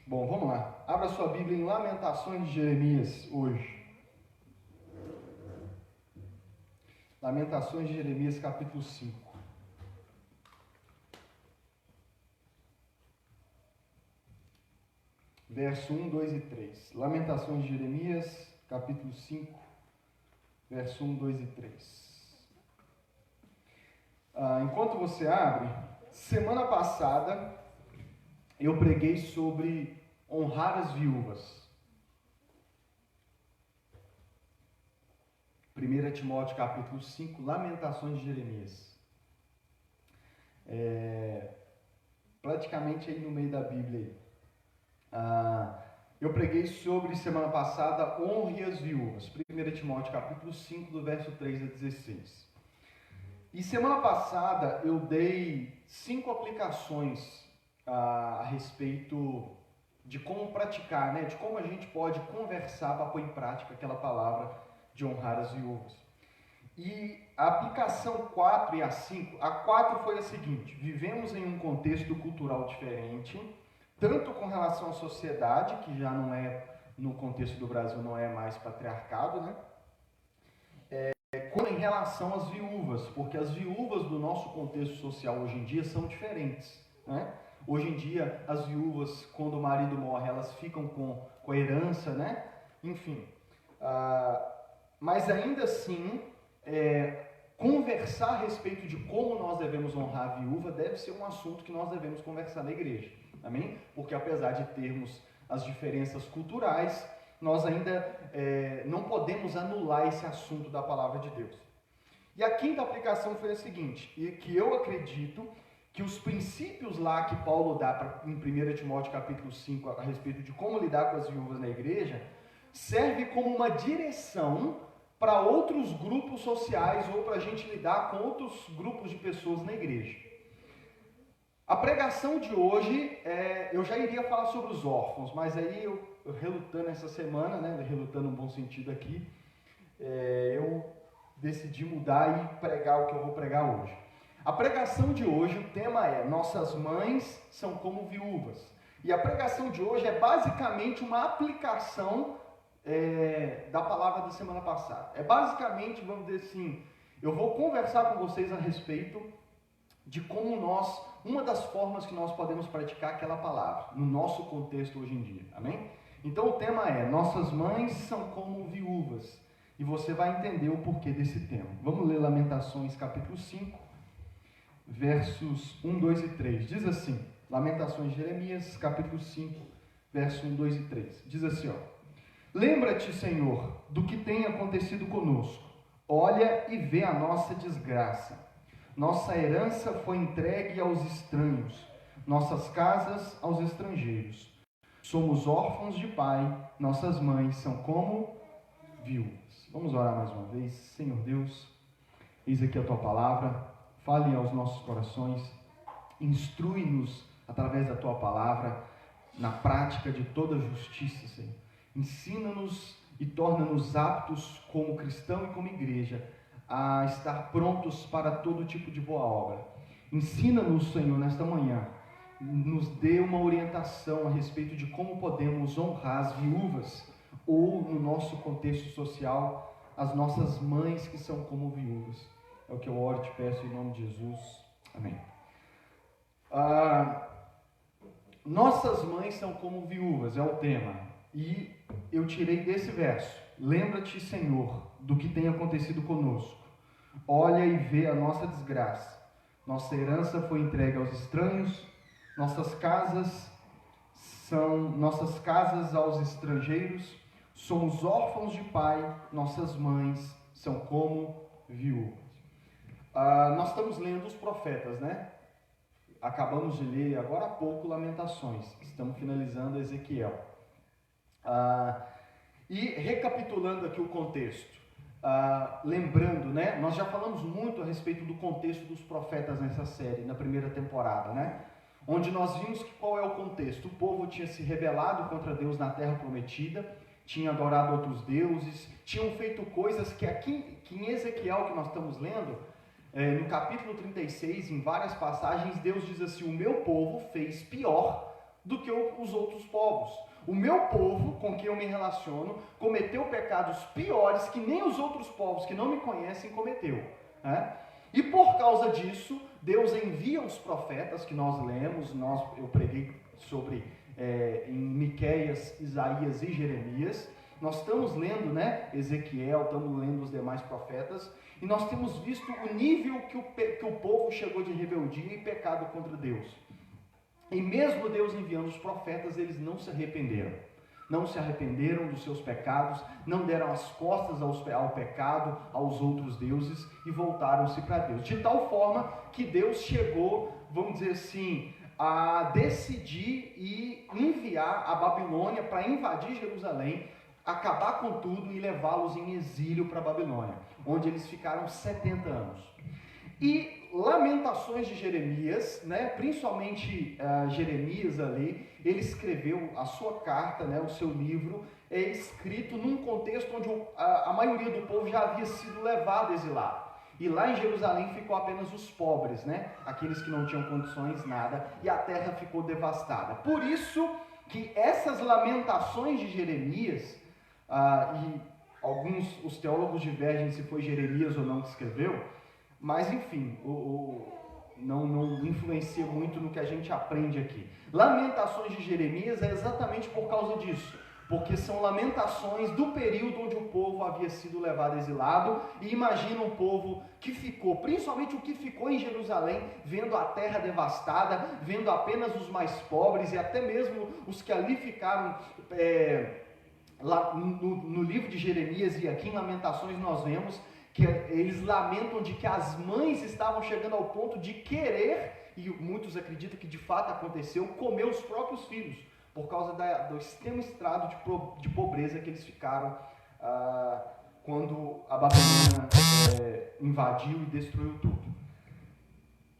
Bom, vamos lá. Abra sua Bíblia em Lamentações de Jeremias hoje. Lamentações de Jeremias, capítulo 5. Verso 1, 2 e 3. Lamentações de Jeremias, capítulo 5, verso 1, 2 e 3. Enquanto você abre, semana passada eu preguei sobre honrar as viúvas. 1 Timóteo capítulo 5, Lamentações de Jeremias. Praticamente aí no meio da Bíblia. Eu preguei sobre, semana passada, honre as viúvas. 1 Timóteo capítulo 5, do verso 3 a 16. E semana passada eu dei 5 aplicações a respeito de como praticar, né? De como a gente pode conversar para pôr em prática aquela palavra de honrar as viúvas. E a aplicação 4 e a 5, a 4 foi a seguinte: vivemos em um contexto cultural diferente, tanto com relação à sociedade, que já não é, no contexto do Brasil, não é mais patriarcado, né? Como em relação às viúvas, porque as viúvas do nosso contexto social hoje em dia são diferentes, né? Hoje em dia, as viúvas, quando o marido morre, elas ficam com a herança, né? Enfim, mas ainda assim, conversar a respeito de como nós devemos honrar a viúva deve ser um assunto que nós devemos conversar na igreja, amém? Porque apesar de termos as diferenças culturais, nós ainda não podemos anular esse assunto da palavra de Deus. E a quinta aplicação foi a seguinte, e que eu acredito que os princípios lá que Paulo dá em 1 Timóteo capítulo 5 a respeito de como lidar com as viúvas na igreja, serve como uma direção para outros grupos sociais ou para a gente lidar com outros grupos de pessoas na igreja. A pregação de hoje, eu já iria falar sobre os órfãos, mas aí eu relutando essa semana, né, relutando no bom sentido aqui, eu decidi mudar e pregar o que eu vou pregar hoje. A pregação de hoje, o tema é: nossas mães são como viúvas. E a pregação de hoje é basicamente uma aplicação da palavra da semana passada. É basicamente, vamos dizer assim, eu vou conversar com vocês a respeito de como uma das formas que nós podemos praticar aquela palavra, no nosso contexto hoje em dia, amém? Então o tema é: nossas mães são como viúvas, e você vai entender o porquê desse tema. Vamos ler Lamentações capítulo 5, versos 1, 2 e 3, diz assim, Lamentações de Jeremias capítulo 5, versos 1, 2 e 3, diz assim, lembra-te, Senhor, do que tem acontecido conosco, olha e vê a nossa desgraça. Nossa herança foi entregue aos estranhos, nossas casas aos estrangeiros. Somos órfãos de pai, nossas mães são como viúvas. Vamos orar mais uma vez. Senhor Deus, eis aqui a tua palavra, fale aos nossos corações, instrui-nos através da tua palavra, na prática de toda justiça, Senhor. Ensina-nos e torna-nos aptos como cristão e como igreja a estar prontos para todo tipo de boa obra. Ensina-nos, Senhor, nesta manhã, nos dê uma orientação a respeito de como podemos honrar as viúvas, ou no nosso contexto social, as nossas mães que são como viúvas. É o que eu oro e te peço em nome de Jesus. Amém. Nossas mães são como viúvas, é o tema. E eu tirei desse verso: lembra-te, Senhor, do que tem acontecido conosco. Olha e vê a nossa desgraça. Nossa herança foi entregue aos estranhos, nossas casas aos estrangeiros. Somos órfãos de pai, nossas mães são como viúvas. Nós estamos lendo os profetas, né? Acabamos de ler agora há pouco Lamentações, estamos finalizando Ezequiel. E recapitulando aqui o contexto, lembrando, né? Nós já falamos muito a respeito do contexto dos profetas nessa série, na primeira temporada, né? Onde nós vimos que qual é o contexto. O povo tinha se rebelado contra Deus na terra prometida, tinha adorado outros deuses, tinham feito coisas que aqui em Ezequiel, que nós estamos lendo, no capítulo 36, em várias passagens, Deus diz assim: o meu povo fez pior do que os outros povos. O meu povo, com quem eu me relaciono, cometeu pecados piores que nem os outros povos que não me conhecem cometeu. Né? E por causa disso, Deus envia os profetas que nós lemos, eu preguei sobre em Miqueias, Isaías e Jeremias. Nós estamos lendo, né, Ezequiel, estamos lendo os demais profetas, e nós temos visto o nível que o povo chegou de rebeldia e pecado contra Deus. E mesmo Deus enviando os profetas, eles não se arrependeram. Não se arrependeram dos seus pecados, não deram as costas ao pecado, aos outros deuses, e voltaram-se para Deus. De tal forma que Deus chegou, vamos dizer assim, a decidir e enviar a Babilônia para invadir Jerusalém, acabar com tudo e levá-los em exílio para a Babilônia, onde eles ficaram 70 anos. E Lamentações de Jeremias, né, principalmente Jeremias ali, ele escreveu a sua carta, né, o seu livro, é escrito num contexto onde a maioria do povo já havia sido levado exilado. E lá em Jerusalém ficou apenas os pobres, né, aqueles que não tinham condições, nada, e a terra ficou devastada. Por isso que essas lamentações de Jeremias, e os teólogos divergem se foi Jeremias ou não que escreveu, mas enfim, não influencia muito no que a gente aprende aqui. Lamentações de Jeremias é exatamente por causa disso, porque são lamentações do período onde o povo havia sido levado exilado, e imagina um povo que ficou, principalmente o que ficou em Jerusalém, vendo a terra devastada, vendo apenas os mais pobres, e até mesmo os que ali ficaram, lá no livro de Jeremias e aqui em Lamentações nós vemos que eles lamentam de que as mães estavam chegando ao ponto de querer, e muitos acreditam que de fato aconteceu, comer os próprios filhos, por causa do extremo estrado de pobreza que eles ficaram quando a Babilônia invadiu e destruiu tudo.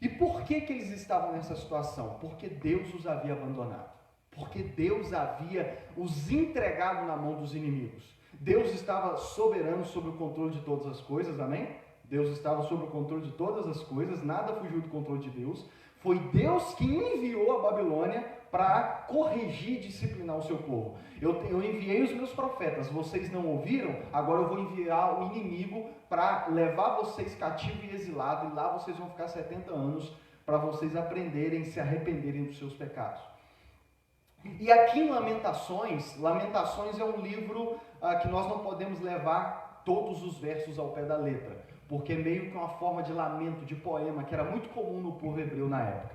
E por que eles estavam nessa situação? Porque Deus os havia abandonado. Porque Deus havia os entregado na mão dos inimigos. Deus estava soberano sobre o controle de todas as coisas, amém? Deus estava sob o controle de todas as coisas, nada fugiu do controle de Deus. Foi Deus que enviou a Babilônia para corrigir e disciplinar o seu povo. Eu enviei os meus profetas, vocês não ouviram? Agora eu vou enviar o inimigo para levar vocês cativo e exilado, e lá vocês vão ficar 70 anos para vocês aprenderem e se arrependerem dos seus pecados. E aqui em Lamentações é um livro que nós não podemos levar todos os versos ao pé da letra, porque é meio que uma forma de lamento, de poema, que era muito comum no povo hebreu na época.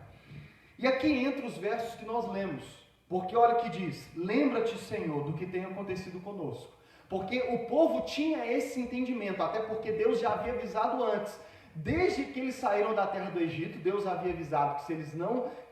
E aqui entra os versos que nós lemos, porque olha o que diz: lembra-te, Senhor, do que tem acontecido conosco. Porque o povo tinha esse entendimento, até porque Deus já havia avisado antes. Desde que eles saíram da terra do Egito, Deus havia avisado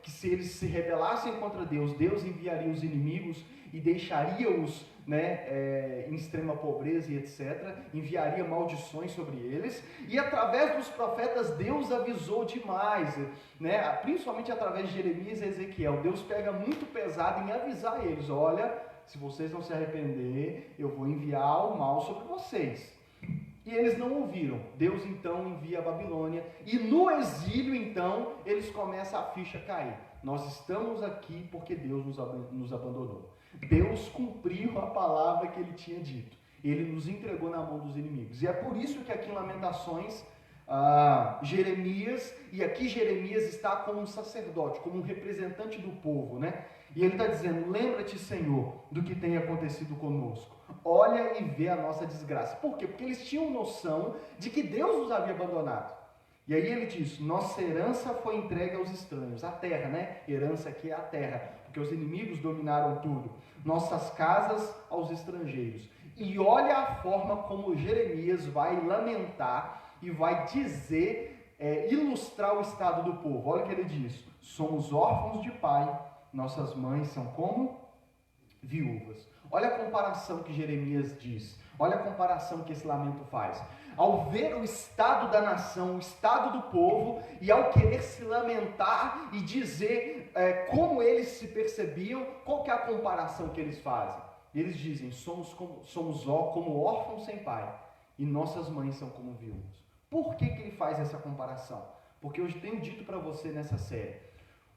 que se eles se rebelassem contra Deus, Deus enviaria os inimigos e deixaria-os, né, em extrema pobreza e etc. Enviaria maldições sobre eles. E através dos profetas, Deus avisou demais, né, principalmente através de Jeremias e Ezequiel. Deus pega muito pesado em avisar eles: olha, se vocês não se arrepender, eu vou enviar o mal sobre vocês. E eles não ouviram. Deus então envia a Babilônia, e no exílio então eles começam a ficha cair. Nós estamos aqui porque Deus nos abandonou. Deus cumpriu a palavra que Ele tinha dito. Ele nos entregou na mão dos inimigos. E é por isso que aqui em Lamentações, Jeremias está como um sacerdote, como um representante do povo, né? E ele está dizendo: lembra-te, Senhor, do que tem acontecido conosco. Olha e vê a nossa desgraça. Por quê? Porque eles tinham noção de que Deus os havia abandonado. E aí ele diz: nossa herança foi entregue aos estranhos. A terra, né? Herança aqui é a terra, porque os inimigos dominaram tudo. Nossas casas aos estrangeiros. E olha a forma como Jeremias vai lamentar e vai dizer, ilustrar o estado do povo. Olha o que ele diz: somos órfãos de pai, nossas mães são como viúvas. Olha a comparação que Jeremias diz. Olha a comparação que esse lamento faz. Ao ver o estado da nação, o estado do povo, e ao querer se lamentar e dizer como eles se percebiam, qual que é a comparação que eles fazem? Eles dizem: somos como órfãos sem pai, e nossas mães são como viúvas. Por que ele faz essa comparação? Porque eu tenho dito para você nessa série: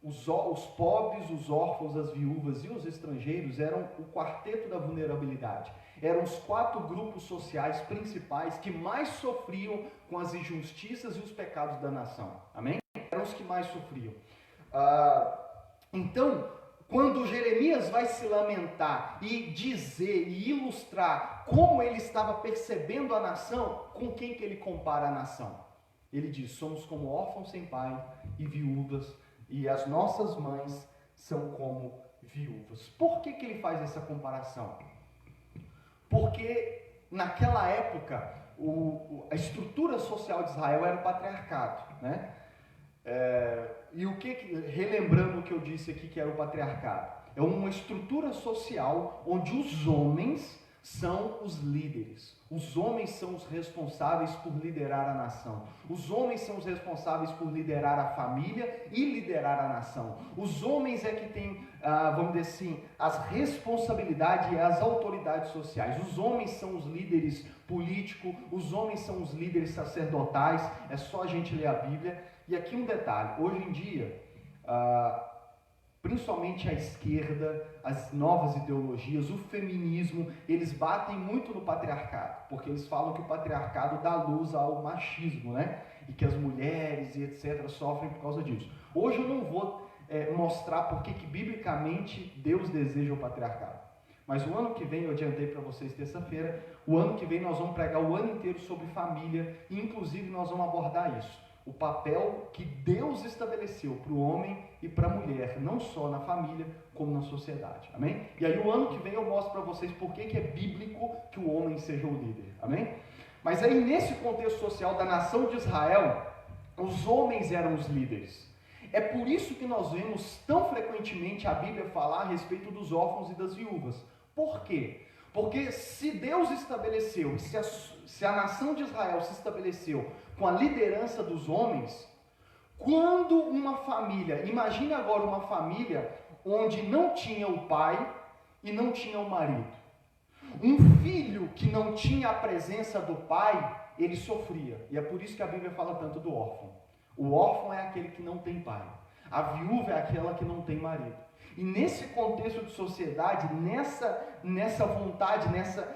os pobres, os órfãos, as viúvas e os estrangeiros eram o quarteto da vulnerabilidade. Eram os 4 grupos sociais principais que mais sofriam com as injustiças e os pecados da nação. Amém? Eram os que mais sofriam. Então, quando Jeremias vai se lamentar e dizer e ilustrar como ele estava percebendo a nação, com quem que ele compara a nação? Ele diz: somos como órfãos sem pai e viúvas, e as nossas mães são como viúvas. Por que que ele faz essa comparação? Porque naquela época a estrutura social de Israel era o patriarcado, né? E relembrando o que eu disse aqui que era o patriarcado, é uma estrutura social onde os homens são os líderes. Os homens são os responsáveis por liderar a nação. Os homens são os responsáveis por liderar a família e liderar a nação. Os homens é que têm, vamos dizer assim, as responsabilidades e as autoridades sociais. Os homens são os líderes políticos, os homens são os líderes sacerdotais. É só a gente ler a Bíblia. E aqui um detalhe: hoje em dia, principalmente a esquerda, as novas ideologias, o feminismo, eles batem muito no patriarcado, porque eles falam que o patriarcado dá luz ao machismo, né? E que as mulheres e etc. sofrem por causa disso. Hoje eu não vou mostrar porque que biblicamente Deus deseja o patriarcado. Mas o ano que vem, eu adiantei para vocês terça-feira, o ano que vem nós vamos pregar o ano inteiro sobre família, e inclusive nós vamos abordar isso. O papel que Deus estabeleceu para o homem e para a mulher, não só na família, como na sociedade, amém? E aí o ano que vem eu mostro para vocês por que é bíblico que o homem seja o líder, amém? Mas aí nesse contexto social da nação de Israel, os homens eram os líderes. É por isso que nós vemos tão frequentemente a Bíblia falar a respeito dos órfãos e das viúvas. Por quê? Porque se Deus estabeleceu, se a nação de Israel se estabeleceu com a liderança dos homens, quando uma família, imagine agora uma família onde não tinha o pai e não tinha o marido. Um filho que não tinha a presença do pai, ele sofria. E é por isso que a Bíblia fala tanto do órfão. O órfão é aquele que não tem pai. A viúva é aquela que não tem marido. E nesse contexto de sociedade, nessa vontade,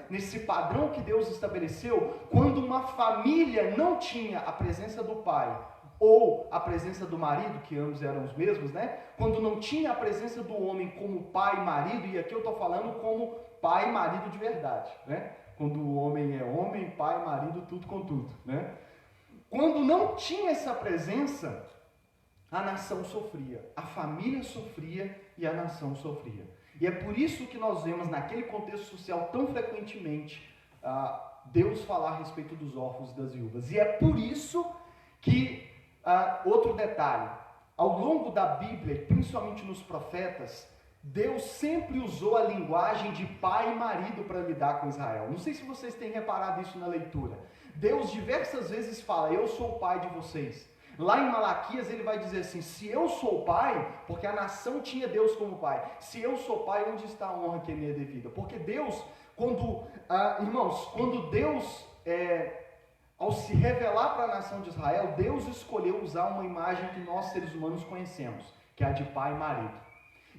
nesse padrão que Deus estabeleceu, quando uma família não tinha a presença do pai ou a presença do marido, que ambos eram os mesmos, né? Quando não tinha a presença do homem como pai e marido, e aqui eu estou falando como pai e marido de verdade, né? Quando o homem é homem, pai, marido, tudo com tudo, né? Quando não tinha essa presença, a nação sofria, a família sofria e a nação sofria. E é por isso que nós vemos naquele contexto social tão frequentemente Deus falar a respeito dos órfãos e das viúvas. E é por isso que, outro detalhe, ao longo da Bíblia, principalmente nos profetas, Deus sempre usou a linguagem de pai e marido para lidar com Israel. Não sei se vocês têm reparado isso na leitura. Deus diversas vezes fala: eu sou o pai de vocês. Lá em Malaquias ele vai dizer assim: se eu sou pai, porque a nação tinha Deus como pai, se eu sou pai, onde está a honra que me é devida? Porque Deus, irmãos, quando Deus, ao se revelar para a nação de Israel, Deus escolheu usar uma imagem que nós seres humanos conhecemos, que é a de pai e marido.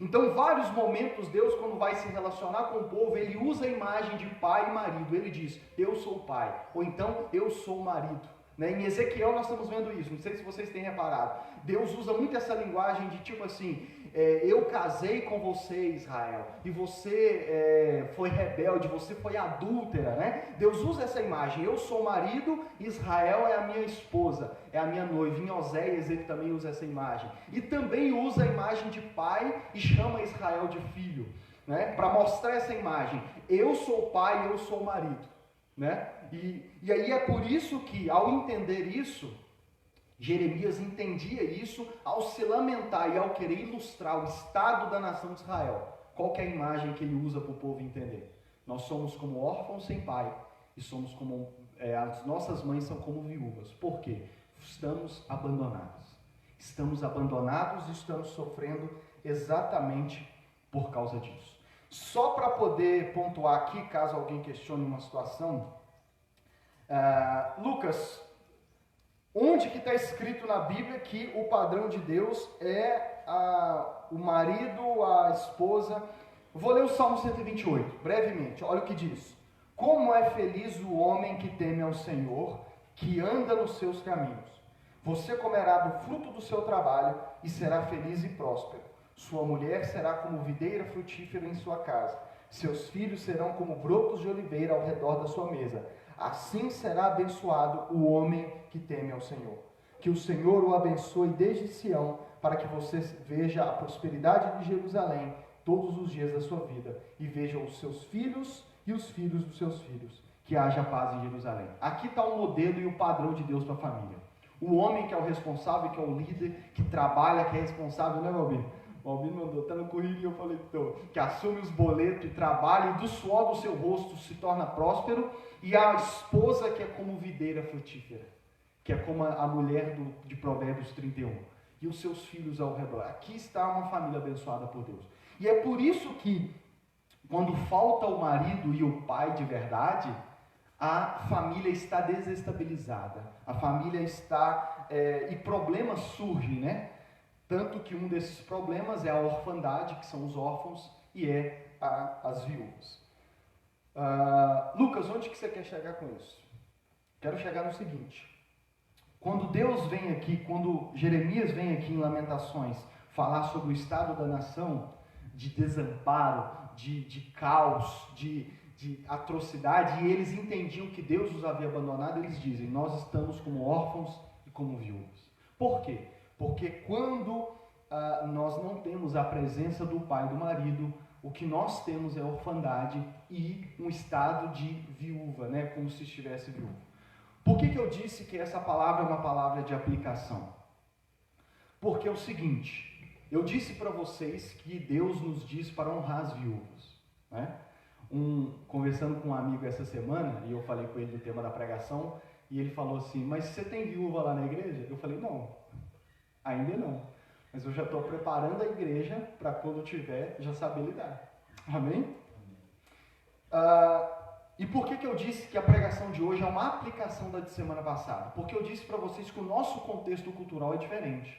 Então, em vários momentos, Deus, quando vai se relacionar com o povo, ele usa a imagem de pai e marido. Ele diz: eu sou o pai, ou então, eu sou o marido. Em Ezequiel nós estamos vendo isso, não sei se vocês têm reparado. Deus usa muito essa linguagem de tipo assim: eu casei com você, Israel, e você foi rebelde, você foi adúltera, né? Deus usa essa imagem: eu sou o marido, Israel é a minha esposa, é a minha noiva. Em Oséias ele também usa essa imagem. E também usa a imagem de pai e chama Israel de filho, né? Para mostrar essa imagem: eu sou o pai, eu sou o marido. Né? E aí é por isso que, ao entender isso, Jeremias entendia isso ao se lamentar e ao querer ilustrar o estado da nação de Israel. Qual que é a imagem que ele usa para o povo entender? Nós somos como órfãos sem pai e somos como as nossas mães são como viúvas. Por quê? Estamos abandonados. Estamos abandonados e estamos sofrendo exatamente por causa disso. Só para poder pontuar aqui, caso alguém questione uma situação, Lucas, Onde que está escrito na Bíblia que o padrão de Deus é o marido, a esposa? Vou ler o Salmo 128, brevemente. Olha o que diz. Como é feliz o homem que teme ao Senhor, que anda nos seus caminhos. Você comerá do fruto do seu trabalho e será feliz e próspero. Sua mulher será como videira frutífera em sua casa. Seus filhos serão como brotos de oliveira ao redor da sua mesa. Assim será abençoado o homem que teme ao Senhor. Que o Senhor o abençoe desde Sião, para que você veja a prosperidade de Jerusalém todos os dias da sua vida, e veja os seus filhos e os filhos dos seus filhos. Que haja paz em Jerusalém. Aqui está o modelo e o padrão de Deus para a família. O homem que é o responsável, que é o líder, que trabalha, que é responsável, né, Valbir? O Valbir mandou, está no currículo, eu falei, então, que assume os boletos e trabalha, e do suor do seu rosto se torna próspero, e a esposa que é como videira frutífera, que é como a mulher de Provérbios 31, e os seus filhos ao redor. Aqui está uma família abençoada por Deus. E é por isso que, quando falta o marido e o pai de verdade, a família está desestabilizada, a família está, e problemas surgem, né? Tanto que um desses problemas é a orfandade, que são os órfãos, e as viúvas. Lucas, onde que você quer chegar com isso? Quero chegar no seguinte: quando Deus vem aqui, quando Jeremias vem aqui em Lamentações falar sobre o estado da nação, de desamparo, de caos, de atrocidade, e eles entendiam que Deus os havia abandonado, eles dizem, nós estamos como órfãos e como viúvas. Por quê? Porque quando nós não temos a presença do pai e do marido, o que nós temos é orfandade e um estado de viúva, né? Como se estivesse viúva. Por que eu disse que essa palavra é uma palavra de aplicação? Porque é o seguinte, eu disse para vocês que Deus nos diz para honrar as viúvas, né? Conversando com um amigo essa semana, e eu falei com ele do tema da pregação, e ele falou assim, mas você tem viúva lá na igreja? Eu falei, não, ainda não, mas eu já estou preparando a igreja para quando tiver, já saber lidar. Amém? E por que eu disse que a pregação de hoje é uma aplicação da de semana passada? Porque eu disse para vocês que o nosso contexto cultural é diferente.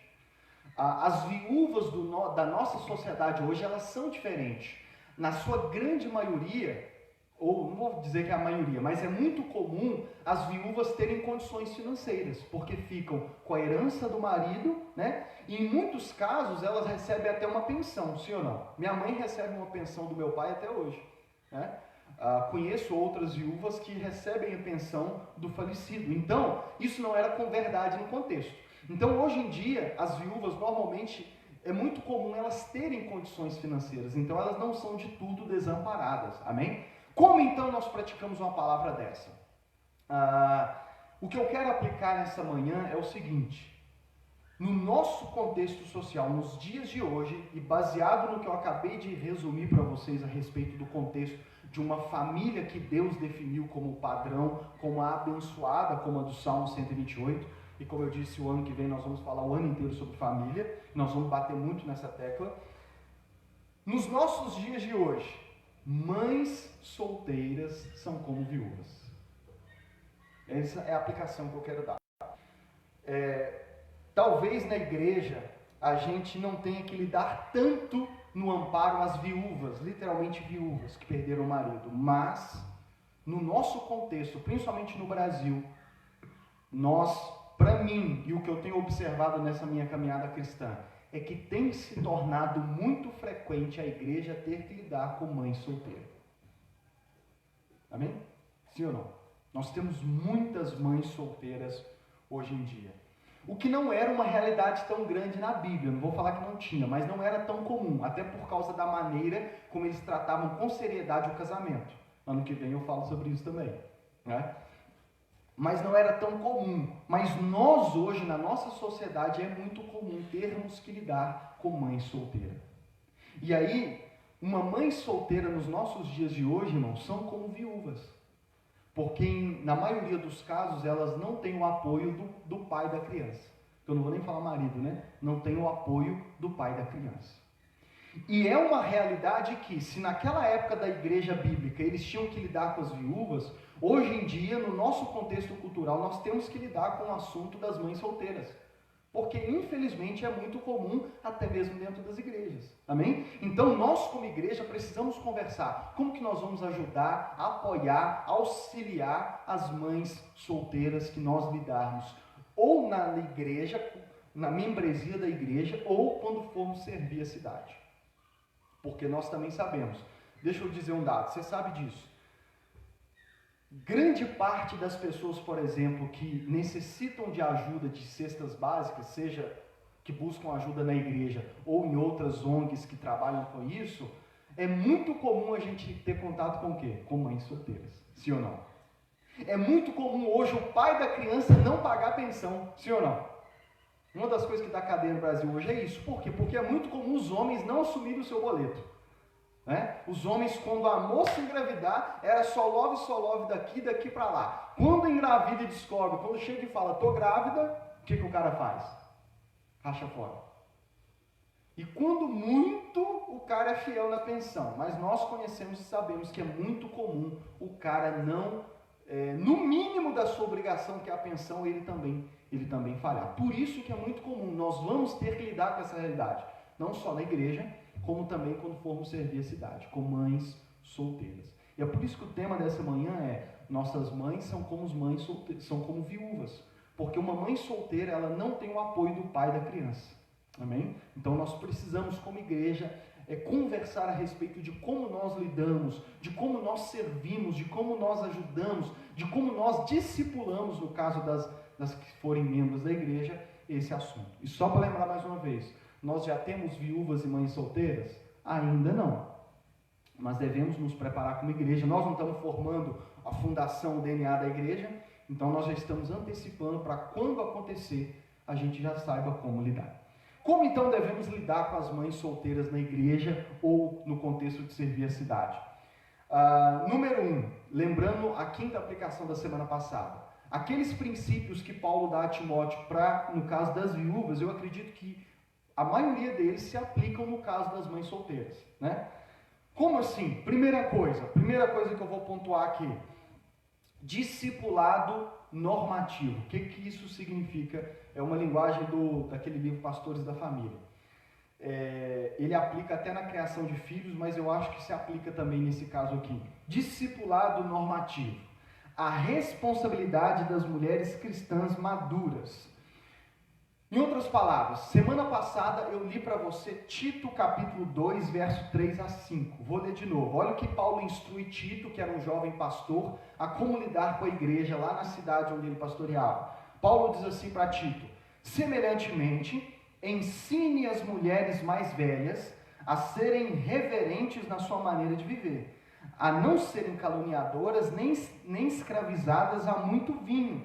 As viúvas da nossa sociedade hoje, elas são diferentes. Na sua grande maioria, ou não vou dizer que é a maioria, mas é muito comum as viúvas terem condições financeiras, porque ficam com a herança do marido, né? E em muitos casos elas recebem até uma pensão, sim ou não? Minha mãe recebe uma pensão do meu pai até hoje, né? Conheço outras viúvas que recebem a pensão do falecido. Então, isso não era com verdade no contexto. Então, hoje em dia, as viúvas normalmente é muito comum elas terem condições financeiras, então elas não são de tudo desamparadas, amém? Como então nós praticamos uma palavra dessa? O que eu quero aplicar nessa manhã é o seguinte: no nosso contexto social, nos dias de hoje, e baseado no que eu acabei de resumir para vocês a respeito do contexto de uma família que Deus definiu como padrão, como a abençoada, como a do Salmo 128, e como eu disse, o ano que vem nós vamos falar o ano inteiro sobre família, nós vamos bater muito nessa tecla. Nos nossos dias de hoje, mães solteiras são como viúvas. Essa é a aplicação que eu quero dar. Talvez na igreja a gente não tenha que lidar tanto no amparo às viúvas, literalmente viúvas que perderam o marido, mas no nosso contexto, principalmente no Brasil, para mim, e o que eu tenho observado nessa minha caminhada cristã, é que tem se tornado muito frequente a igreja ter que lidar com mães solteiras. Amém? Sim ou não? Nós temos muitas mães solteiras hoje em dia. O que não era uma realidade tão grande na Bíblia, não vou falar que não tinha, mas não era tão comum, até por causa da maneira como eles tratavam com seriedade o casamento. Ano que vem eu falo sobre isso também, né? Mas não era tão comum. Mas nós hoje, na nossa sociedade, é muito comum termos que lidar com mãe solteira. E aí, uma mãe solteira nos nossos dias de hoje, irmãos, são como viúvas. Porque na maioria dos casos, elas não têm o apoio do pai da criança. Eu não vou nem falar marido, né? Não tem o apoio do pai da criança. E é uma realidade que, se naquela época da igreja bíblica eles tinham que lidar com as viúvas, hoje em dia, no nosso contexto cultural, nós temos que lidar com o assunto das mães solteiras. Porque, infelizmente, é muito comum, até mesmo dentro das igrejas. Amém? Então, nós, como igreja, precisamos conversar. Como que nós vamos ajudar, apoiar, auxiliar as mães solteiras que nós lidarmos? Ou na igreja, na membresia da igreja, ou quando formos servir a cidade. Porque nós também sabemos. Deixa eu dizer um dado, você sabe disso. Grande parte das pessoas, por exemplo, que necessitam de ajuda de cestas básicas, seja que buscam ajuda na igreja ou em outras ONGs que trabalham com isso, é muito comum a gente ter contato com o quê? Com mães solteiras, sim ou não? É muito comum hoje o pai da criança não pagar pensão, sim ou não? Uma das coisas que dá cadeia no Brasil hoje é isso. Por quê? Porque é muito comum os homens não assumirem o seu boleto. Os homens, quando a moça engravidar, era só love daqui para lá. Quando engravida e descobre, quando chega e fala, tô grávida, o que o cara faz? Racha fora. E quando muito, o cara é fiel na pensão. Mas nós conhecemos e sabemos que é muito comum o cara não, no mínimo da sua obrigação, que é a pensão, ele também falhar. Por isso que é muito comum, nós vamos ter que lidar com essa realidade. Não só na igreja, como também quando formos servir a cidade, com mães solteiras. E é por isso que o tema dessa manhã é: nossas mães são como são como viúvas, porque uma mãe solteira, ela não tem o apoio do pai da criança. Amém? Então nós precisamos, como igreja, conversar a respeito de como nós lidamos, de como nós servimos, de como nós ajudamos, de como nós discipulamos, no caso das que forem membros da igreja, esse assunto. E só para lembrar mais uma vez, nós já temos viúvas e mães solteiras? Ainda não. Mas devemos nos preparar como igreja. Nós não estamos formando a fundação, o DNA da igreja, então nós já estamos antecipando para quando acontecer, a gente já saiba como lidar. Como então devemos lidar com as mães solteiras na igreja ou no contexto de servir a cidade? Número 1, lembrando a quinta aplicação da semana passada. Aqueles princípios que Paulo dá a Timóteo no caso das viúvas, eu acredito que a maioria deles se aplicam no caso das mães solteiras, né? Como assim? Primeira coisa que eu vou pontuar aqui: discipulado normativo. O que isso significa? É uma linguagem daquele livro Pastores da Família. Ele aplica até na criação de filhos, mas eu acho que se aplica também nesse caso aqui. Discipulado normativo. A responsabilidade das mulheres cristãs maduras. Em outras palavras, semana passada eu li para você Tito capítulo 2, verso 3 a 5. Vou ler de novo. Olha o que Paulo instrui Tito, que era um jovem pastor, a como lidar com a igreja lá na cidade onde ele pastoreava. Paulo diz assim para Tito: semelhantemente, ensine as mulheres mais velhas a serem reverentes na sua maneira de viver, a não serem caluniadoras nem escravizadas a muito vinho,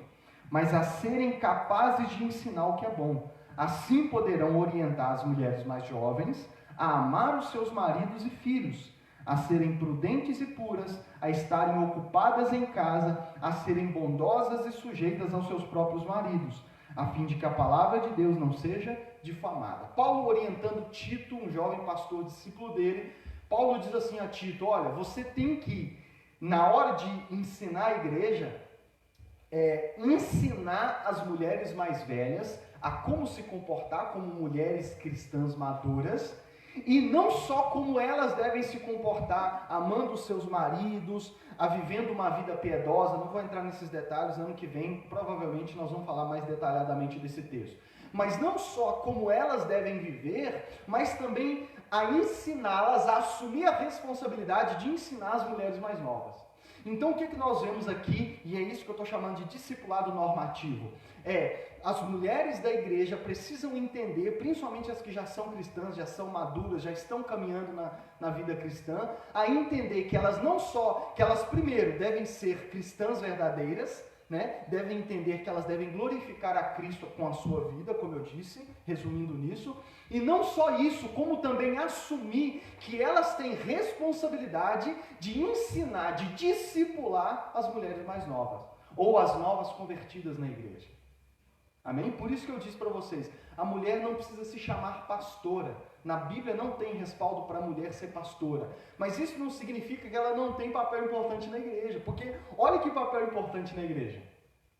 mas a serem capazes de ensinar o que é bom. Assim poderão orientar as mulheres mais jovens a amar os seus maridos e filhos, a serem prudentes e puras, a estarem ocupadas em casa, a serem bondosas e sujeitas aos seus próprios maridos, a fim de que a palavra de Deus não seja difamada. Paulo orientando Tito, um jovem pastor discípulo dele, Paulo diz assim a Tito: olha, você tem que, na hora de ensinar a igreja, ensinar as mulheres mais velhas a como se comportar como mulheres cristãs maduras, e não só como elas devem se comportar amando os seus maridos, vivendo uma vida piedosa. Não vou entrar nesses detalhes, ano que vem provavelmente nós vamos falar mais detalhadamente desse texto. Mas não só como elas devem viver, mas também a ensiná-las a assumir a responsabilidade de ensinar as mulheres mais novas. Então, o que nós vemos aqui, e é isso que eu estou chamando de discipulado normativo, as mulheres da igreja precisam entender, principalmente as que já são cristãs, já são maduras, já estão caminhando na vida cristã, a entender que elas primeiro devem ser cristãs verdadeiras, né? Devem entender que elas devem glorificar a Cristo com a sua vida, como eu disse, resumindo nisso, e não só isso, como também assumir que elas têm responsabilidade de ensinar, de discipular as mulheres mais novas, ou as novas convertidas na igreja. Amém? Por isso que eu disse para vocês, a mulher não precisa se chamar pastora. Na Bíblia não tem respaldo para a mulher ser pastora. Mas isso não significa que ela não tem papel importante na igreja. Porque olha que papel importante na igreja.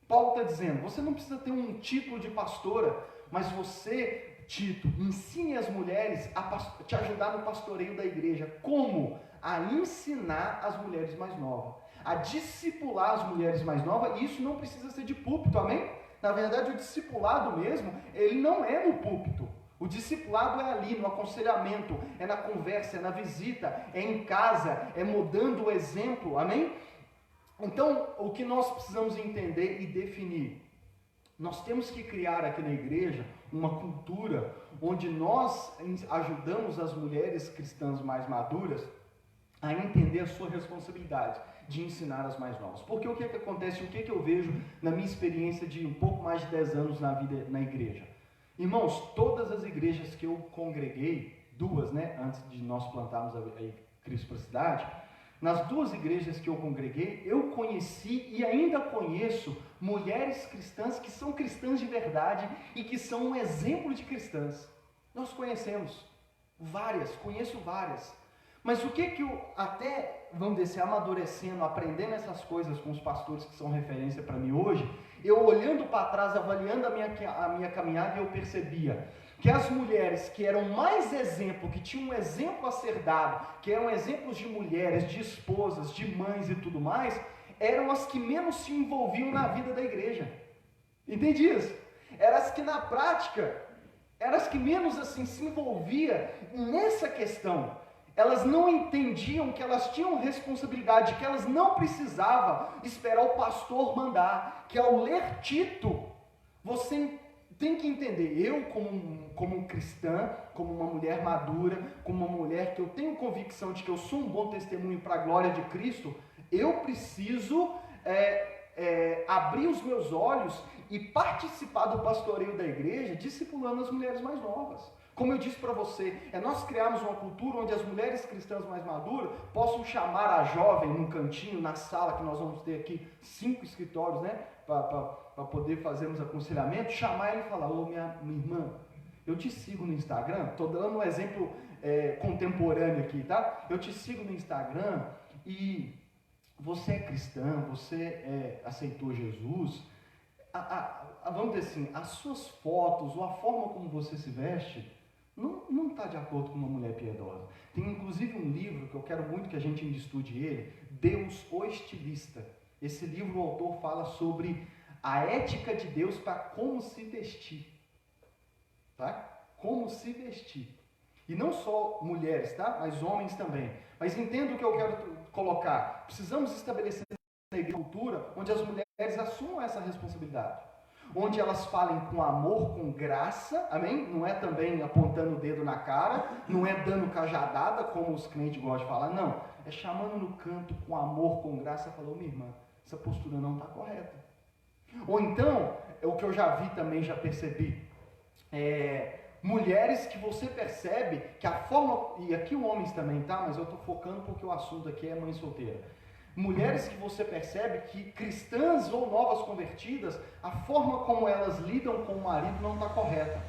Paulo está dizendo, você não precisa ter um título de pastora, mas você, Tito, ensine as mulheres a te ajudar no pastoreio da igreja. Como? A ensinar as mulheres mais novas. A discipular as mulheres mais novas. E isso não precisa ser de púlpito, amém? Na verdade, o discipulado mesmo, ele não é no púlpito. O discipulado é ali, no aconselhamento, é na conversa, é na visita, é em casa, é mudando o exemplo, amém? Então, o que nós precisamos entender e definir? Nós temos que criar aqui na igreja uma cultura onde nós ajudamos as mulheres cristãs mais maduras a entender a sua responsabilidade de ensinar as mais novas. Porque o que acontece, o que eu vejo na minha experiência de um pouco mais de 10 anos na vida na igreja? Irmãos, todas as igrejas que eu congreguei, duas, né, antes de nós plantarmos a Cristo para a cidade, nas duas igrejas que eu congreguei, eu conheci e ainda conheço mulheres cristãs que são cristãs de verdade e que são um exemplo de cristãs. Nós conhecemos várias, conheço várias. Mas o que eu até, vamos dizer, amadurecendo, aprendendo essas coisas com os pastores que são referência para mim hoje, eu olhando para trás, avaliando a minha caminhada, eu percebia que as mulheres que eram mais exemplo, que tinham um exemplo a ser dado, que eram exemplos de mulheres, de esposas, de mães e tudo mais, eram as que menos se envolviam na vida da igreja. Entende isso? Eram as que na prática, eram as que menos assim se envolvia nessa questão. Elas não entendiam que elas tinham responsabilidade, que elas não precisavam esperar o pastor mandar, que ao ler Tito, você tem que entender, eu como cristã, como uma mulher madura, como uma mulher que eu tenho convicção de que eu sou um bom testemunho para a glória de Cristo, eu preciso abrir os meus olhos e participar do pastoreio da igreja, discipulando as mulheres mais novas. Como eu disse para você, nós criarmos uma cultura onde as mulheres cristãs mais maduras possam chamar a jovem num cantinho, na sala, que nós vamos ter aqui 5 escritórios, né, para poder fazermos aconselhamento, chamar ela e falar, ô minha irmã, eu te sigo no Instagram, estou dando um exemplo contemporâneo aqui, tá? Eu te sigo no Instagram e você é cristã, você aceitou Jesus, vamos dizer assim, as suas fotos ou a forma como você se veste não está de acordo com uma mulher piedosa. Tem inclusive um livro que eu quero muito que a gente estude ele, Deus o Estilista. Esse livro, o autor fala sobre a ética de Deus para como se vestir. Tá? Como se vestir. E não só mulheres, tá? Mas homens também. Mas entenda o que eu quero colocar. Precisamos estabelecer uma cultura onde as mulheres assumam essa responsabilidade. Onde elas falem com amor, com graça, amém? Não é também apontando o dedo na cara, não é dando cajadada, como os crentes gostam de falar, não. É chamando no canto com amor, com graça, falou, minha irmã, essa postura não está correta. Ou então, o que eu já vi também, já percebi, mulheres que você percebe que a forma, e aqui homens também, tá? Mas eu estou focando porque o assunto aqui é mãe solteira. Mulheres que você percebe que cristãs ou novas convertidas, a forma como elas lidam com o marido não está correta.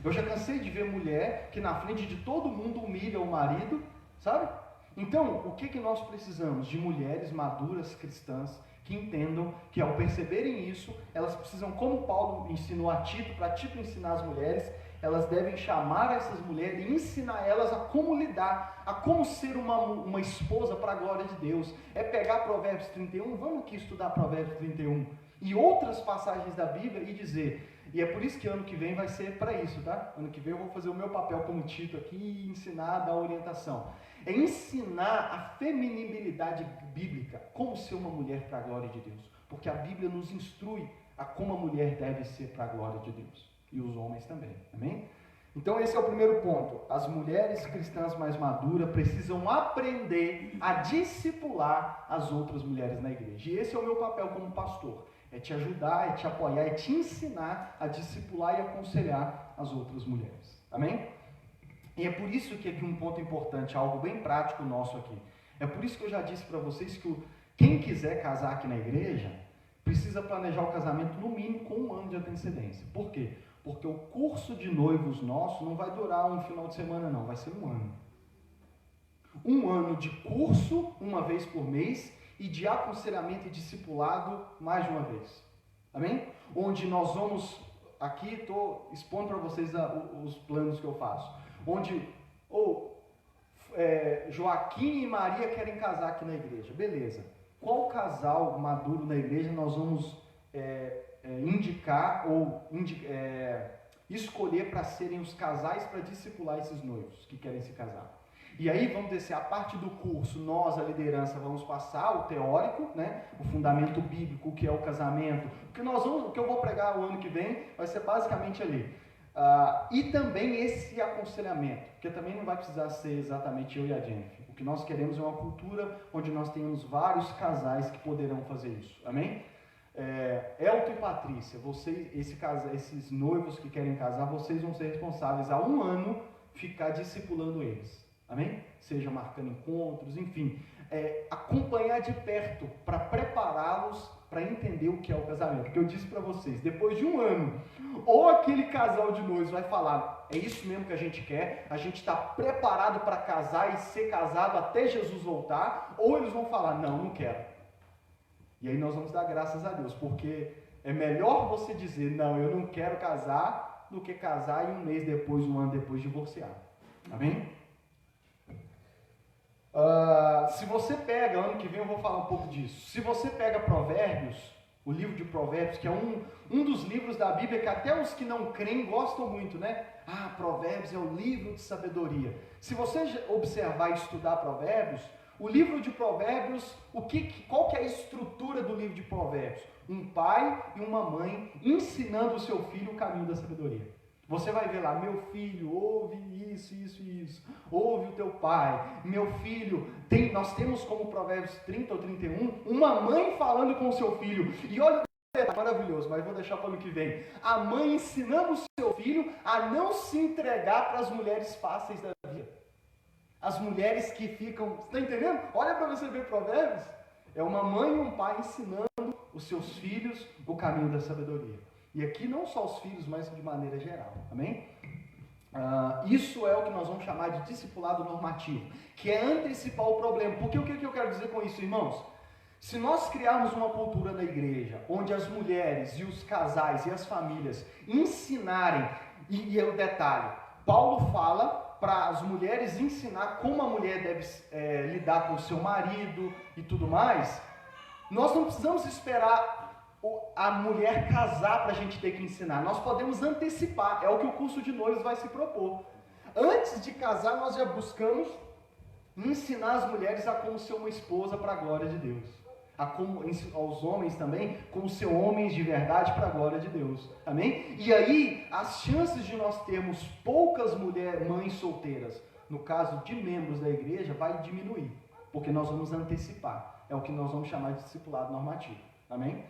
Eu já cansei de ver mulher que na frente de todo mundo humilha o marido, sabe? Então, o que nós precisamos? De mulheres maduras cristãs que entendam que ao perceberem isso, elas precisam, como Paulo ensinou a Tito, para Tito ensinar as mulheres, elas devem chamar essas mulheres e ensinar elas a como lidar, a como ser uma esposa para a glória de Deus. É pegar Provérbios 31, vamos aqui estudar Provérbios 31 e outras passagens da Bíblia e dizer, e é por isso que ano que vem vai ser para isso, tá? Ano que vem eu vou fazer o meu papel como Tito aqui e ensinar, dar orientação. É ensinar a feminilidade bíblica, como ser uma mulher para a glória de Deus. Porque a Bíblia nos instrui a como a mulher deve ser para a glória de Deus. E os homens também, amém? Então esse é o primeiro ponto. As mulheres cristãs mais maduras precisam aprender a discipular as outras mulheres na igreja. E esse é o meu papel como pastor. É te ajudar, é te apoiar, é te ensinar a discipular e aconselhar as outras mulheres. Amém? E é por isso que aqui um ponto importante, algo bem prático nosso aqui. É por isso que eu já disse para vocês que quem quiser casar aqui na igreja, precisa planejar o casamento no mínimo com 1 ano de antecedência. Por quê? Porque o curso de noivos nosso não vai durar um final de semana não, vai ser 1 ano. 1 ano de curso, uma vez por mês, e de aconselhamento e discipulado mais de uma vez. Amém? Onde nós vamos, aqui estou expondo para vocês os planos que eu faço. Onde Joaquim e Maria querem casar aqui na igreja. Beleza. Qual casal maduro na igreja nós vamos indicar ou escolher para serem os casais para discipular esses noivos que querem se casar? E aí vamos descer a parte do curso, nós, a liderança, vamos passar o teórico, né? O fundamento bíblico, o que é o casamento. O que eu vou pregar o ano que vem vai ser basicamente ali. E também esse aconselhamento, porque também não vai precisar ser exatamente eu e a Jennifer. O que nós queremos é uma cultura onde nós tenhamos vários casais que poderão fazer isso. Amém? Elton e Patrícia, esses noivos que querem casar, vocês vão ser responsáveis há 1 ano ficar discipulando eles. Amém? Seja marcando encontros, enfim, acompanhar de perto para prepará-los para entender o que é o casamento. Porque eu disse para vocês, depois de 1 ano, ou aquele casal de noivos vai falar, é isso mesmo que a gente quer, a gente está preparado para casar e ser casado até Jesus voltar, ou eles vão falar, não quero. E aí nós vamos dar graças a Deus, porque é melhor você dizer, não, eu não quero casar, do que casar e 1 mês depois, 1 ano depois divorciar. Amém? Se você pega, ano que vem eu vou falar um pouco disso, se você pega Provérbios, o livro de Provérbios, que é um dos livros da Bíblia que até os que não creem gostam muito, né? Provérbios é o livro de sabedoria. Se você observar e estudar Provérbios, o livro de Provérbios, qual que é a estrutura do livro de Provérbios? Um pai e uma mãe ensinando o seu filho o caminho da sabedoria. Você vai ver lá, meu filho, ouve isso, isso e isso. Ouve o teu pai. Meu filho, nós temos como Provérbios 30 ou 31, uma mãe falando com o seu filho. E olha, é maravilhoso, mas vou deixar para o ano que vem. A mãe ensinando o seu filho a não se entregar para as mulheres fáceis da vida. As mulheres que ficam... Está entendendo? Olha para você ver Provérbios. É uma mãe e um pai ensinando os seus filhos o caminho da sabedoria. E aqui não só os filhos, mas de maneira geral. Amém? Isso é o que nós vamos chamar de discipulado normativo, que é antecipar o problema. Porque o que eu quero dizer com isso, irmãos? Se nós criarmos uma cultura na igreja, onde as mulheres e os casais e as famílias ensinarem, e é o detalhe, Paulo fala para as mulheres ensinar como a mulher deve lidar com o seu marido e tudo mais, nós não precisamos esperar a mulher casar para a gente ter que ensinar. Nós podemos antecipar, é o que o curso de noivos vai se propor. Antes de casar, nós já buscamos ensinar as mulheres a como ser uma esposa para a glória de Deus. Aos homens também, como ser homens de verdade para a glória de Deus. Amém? E aí, as chances de nós termos poucas mães solteiras, no caso de membros da igreja, vai diminuir. Porque nós vamos antecipar. É o que nós vamos chamar de discipulado normativo. Amém?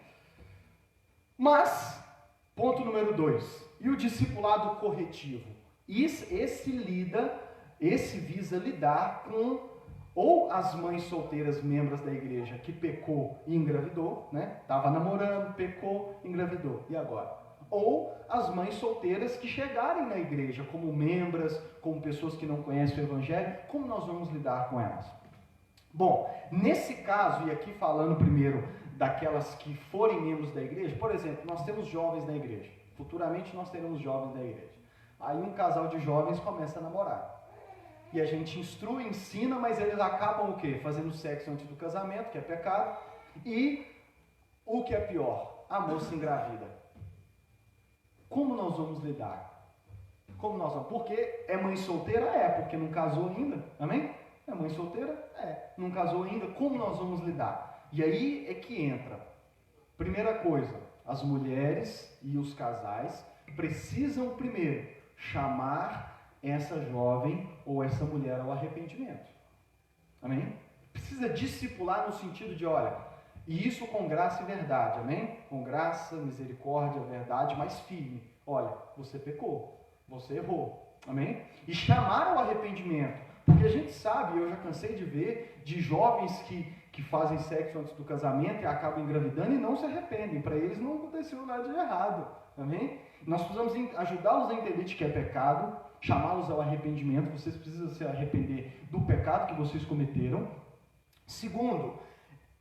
Mas, ponto número 2, e o discipulado corretivo? Esse visa lidar com ou as mães solteiras, membros da igreja, que pecou e engravidou, né? Estava namorando, pecou, engravidou, e agora? Ou as mães solteiras que chegarem na igreja como membras, como pessoas que não conhecem o evangelho, como nós vamos lidar com elas? Bom, nesse caso, e aqui falando primeiro daquelas que forem membros da igreja, por exemplo, nós temos jovens na igreja, futuramente nós teremos jovens da igreja. Aí um casal de jovens começa a namorar. E a gente instrui, ensina, mas eles acabam o quê? Fazendo sexo antes do casamento, que é pecado. E o que é pior, a moça engravida. Como nós vamos lidar? Porque é mãe solteira? Porque não casou ainda. Amém? É mãe solteira? Não casou ainda. Como nós vamos lidar? E aí é que entra. Primeira coisa, as mulheres e os casais precisam primeiro chamar essa jovem ou essa mulher ao arrependimento. Amém? Precisa discipular no sentido de, olha, e isso com graça e verdade, amém? Com graça, misericórdia, verdade, mas firme. Olha, você pecou, você errou, amém? E chamar ao arrependimento, porque a gente sabe, eu já cansei de ver, de jovens que que fazem sexo antes do casamento e acabam engravidando e não se arrependem. Para eles não aconteceu nada de errado. Amém? Nós precisamos ajudá-los a entender de que é pecado, chamá-los ao arrependimento. Vocês precisam se arrepender do pecado que vocês cometeram. Segundo,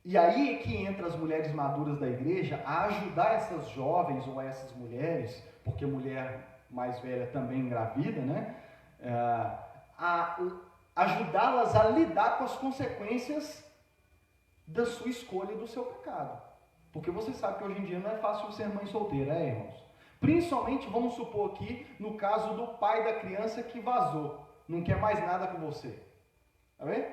e aí é que entra as mulheres maduras da igreja a ajudar essas jovens ou essas mulheres, porque mulher mais velha também engravida, né? A ajudá-las a lidar com as consequências da sua escolha e do seu pecado. Porque você sabe que hoje em dia não é fácil ser mãe solteira, irmãos? Principalmente, vamos supor aqui, no caso do pai da criança que vazou, não quer mais nada com você. Tá vendo?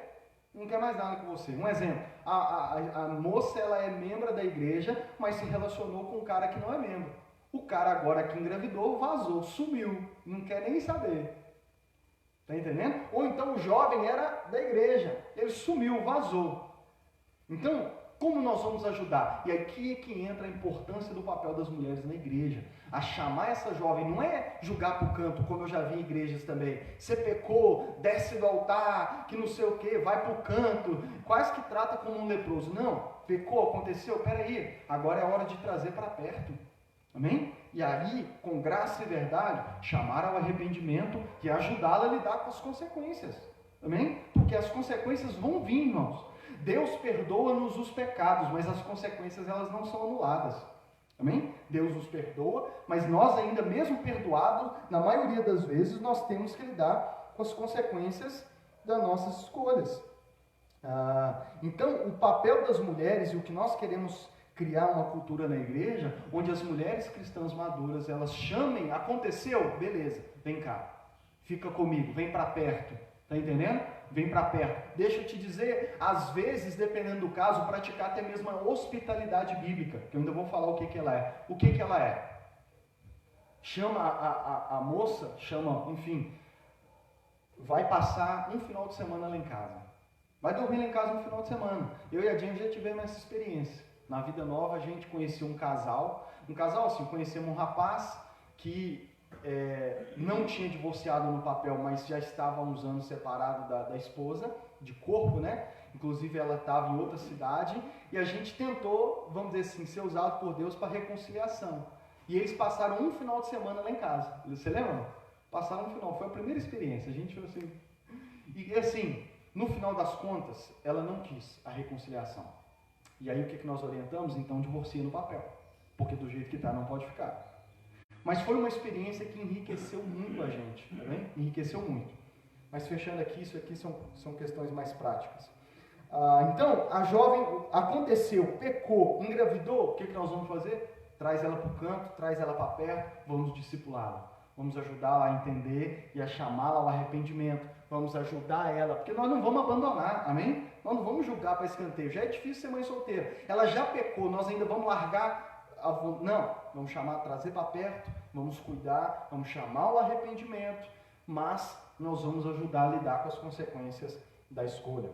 Não quer mais nada com você. Um exemplo, a moça ela é membro da igreja, mas se relacionou com um cara que não é membro. O cara agora que engravidou, vazou, sumiu, não quer nem saber. Está entendendo? Ou então o jovem era da igreja, ele sumiu, vazou. Então, como nós vamos ajudar? E aqui é que entra a importância do papel das mulheres na igreja. A chamar essa jovem, não é julgar para o canto, como eu já vi em igrejas também. Você pecou, desce do altar, que não sei o que, vai para o canto, quase que trata como um leproso. Não, pecou, aconteceu, peraí, agora é hora de trazer para perto. Amém? E aí, com graça e verdade, chamar ao arrependimento e ajudá-la a lidar com as consequências. Amém? Porque as consequências vão vir, irmãos. Deus perdoa-nos os pecados, mas as consequências elas não são anuladas. Amém? Deus nos perdoa, mas nós ainda, mesmo perdoado, na maioria das vezes, nós temos que lidar com as consequências das nossas escolhas. Então, o papel das mulheres e o que nós queremos criar uma cultura na igreja, onde as mulheres cristãs maduras, elas chamem, aconteceu, beleza, vem cá, fica comigo, vem para perto, tá entendendo? Vem para perto. Deixa eu te dizer, às vezes, dependendo do caso, praticar até mesmo a hospitalidade bíblica, que eu ainda vou falar o que ela é. O que ela é? Chama a moça, enfim, vai passar um final de semana lá em casa. Vai dormir lá em casa no final de semana. Eu e a Jane já tivemos essa experiência. Na vida nova, a gente conheceu um casal assim, conhecemos um rapaz que não tinha divorciado no papel, mas já estava há uns anos separado da esposa, de corpo, né? Inclusive ela estava em outra cidade, e a gente tentou, vamos dizer assim, ser usado por Deus para reconciliação. E eles passaram um final de semana lá em casa. Você lembra? Passaram um final, foi a primeira experiência. A gente foi assim. E assim, no final das contas, ela não quis a reconciliação. E aí o que nós orientamos? Então divorcia no papel, porque do jeito que está não pode ficar. Mas foi uma experiência que enriqueceu muito a gente, tá bem? Enriqueceu muito. Mas fechando aqui, isso aqui são questões mais práticas. Então, a jovem aconteceu, pecou, engravidou, o que nós vamos fazer? Traz ela para o canto, traz ela para perto, vamos discipulá-la. Vamos ajudá-la a entender e a chamá-la ao arrependimento. Vamos ajudar ela, porque nós não vamos abandonar, amém? Nós não vamos julgar para escanteio. Já é difícil ser mãe solteira. Ela já pecou, nós ainda vamos largar? Não, vamos chamar, trazer para perto, vamos cuidar, vamos chamar ao arrependimento, mas nós vamos ajudar a lidar com as consequências da escolha.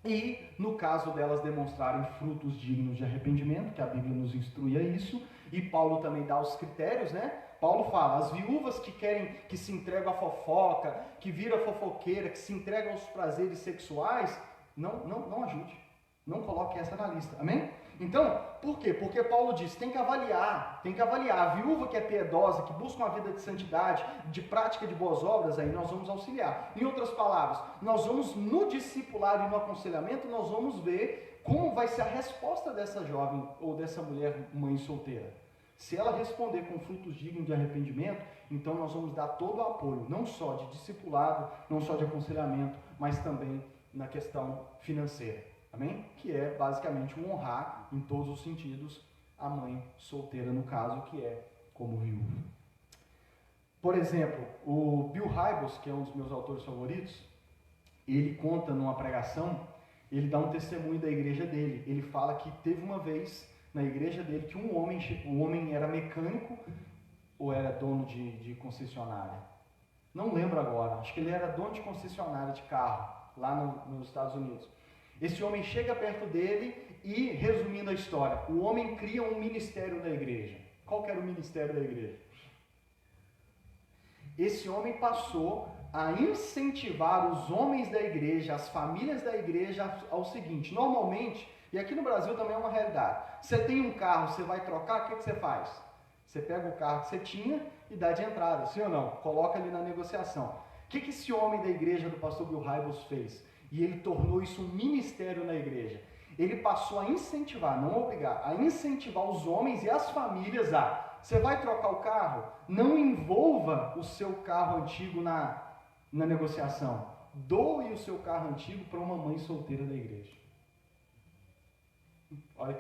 E, no caso delas demonstrarem frutos dignos de arrependimento, que a Bíblia nos instrui a isso, e Paulo também dá os critérios, né? Paulo fala, as viúvas que se entregam à fofoca, que vira fofoqueira, que se entregam aos prazeres sexuais, não ajude, não coloque essa na lista, amém? Então, por quê? Porque Paulo diz, tem que avaliar, a viúva que é piedosa, que busca uma vida de santidade, de prática de boas obras, aí nós vamos auxiliar. Em outras palavras, nós vamos no discipulado e no aconselhamento, nós vamos ver como vai ser a resposta dessa jovem ou dessa mulher mãe solteira. Se ela responder com frutos dignos de arrependimento, então nós vamos dar todo o apoio, não só de discipulado, não só de aconselhamento, mas também na questão financeira. Amém? Que é basicamente honrar em todos os sentidos a mãe solteira, no caso, que é como viúva. Por exemplo, o Bill Hybels, que é um dos meus autores favoritos, ele conta numa pregação, ele dá um testemunho da igreja dele. Ele fala que teve uma vez na igreja dele que um homem era mecânico ou era dono de concessionária. Não lembro agora, acho que ele era dono de concessionária de carro, lá nos Estados Unidos. Esse homem chega perto dele e, resumindo a história, o homem cria um ministério da igreja. Qual que era o ministério da igreja? Esse homem passou a incentivar os homens da igreja, as famílias da igreja ao seguinte: normalmente, e aqui no Brasil também é uma realidade, você tem um carro, você vai trocar, o que você faz? Você pega o carro que você tinha e dá de entrada, sim ou não? Coloca ali na negociação. O que esse homem da igreja do pastor Bill Hybels fez? E ele tornou isso um ministério na igreja. Ele passou a incentivar, não obrigar, a incentivar os homens e as famílias a: você vai trocar o carro? Não envolva o seu carro antigo na negociação. Doe o seu carro antigo para uma mãe solteira da igreja. Olha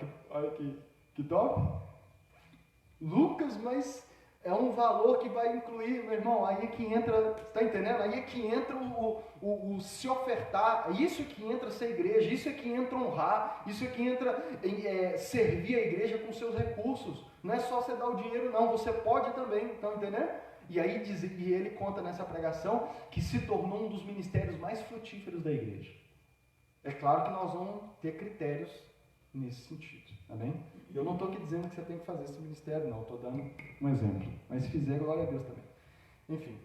que top. Lucas, mas é um valor que vai incluir, meu irmão, aí é que entra, está entendendo? Aí é que entra o se ofertar, isso é que entra ser igreja, isso é que entra honrar, isso é que entra servir a igreja com seus recursos. Não é só você dar o dinheiro, não, você pode também, estão entendendo? E aí e ele conta nessa pregação que se tornou um dos ministérios mais frutíferos da igreja. É claro que nós vamos ter critérios nesse sentido, tá bem? Eu não estou aqui dizendo que você tem que fazer esse ministério, não, estou dando um exemplo. Mas se fizer, glória a Deus também. Enfim.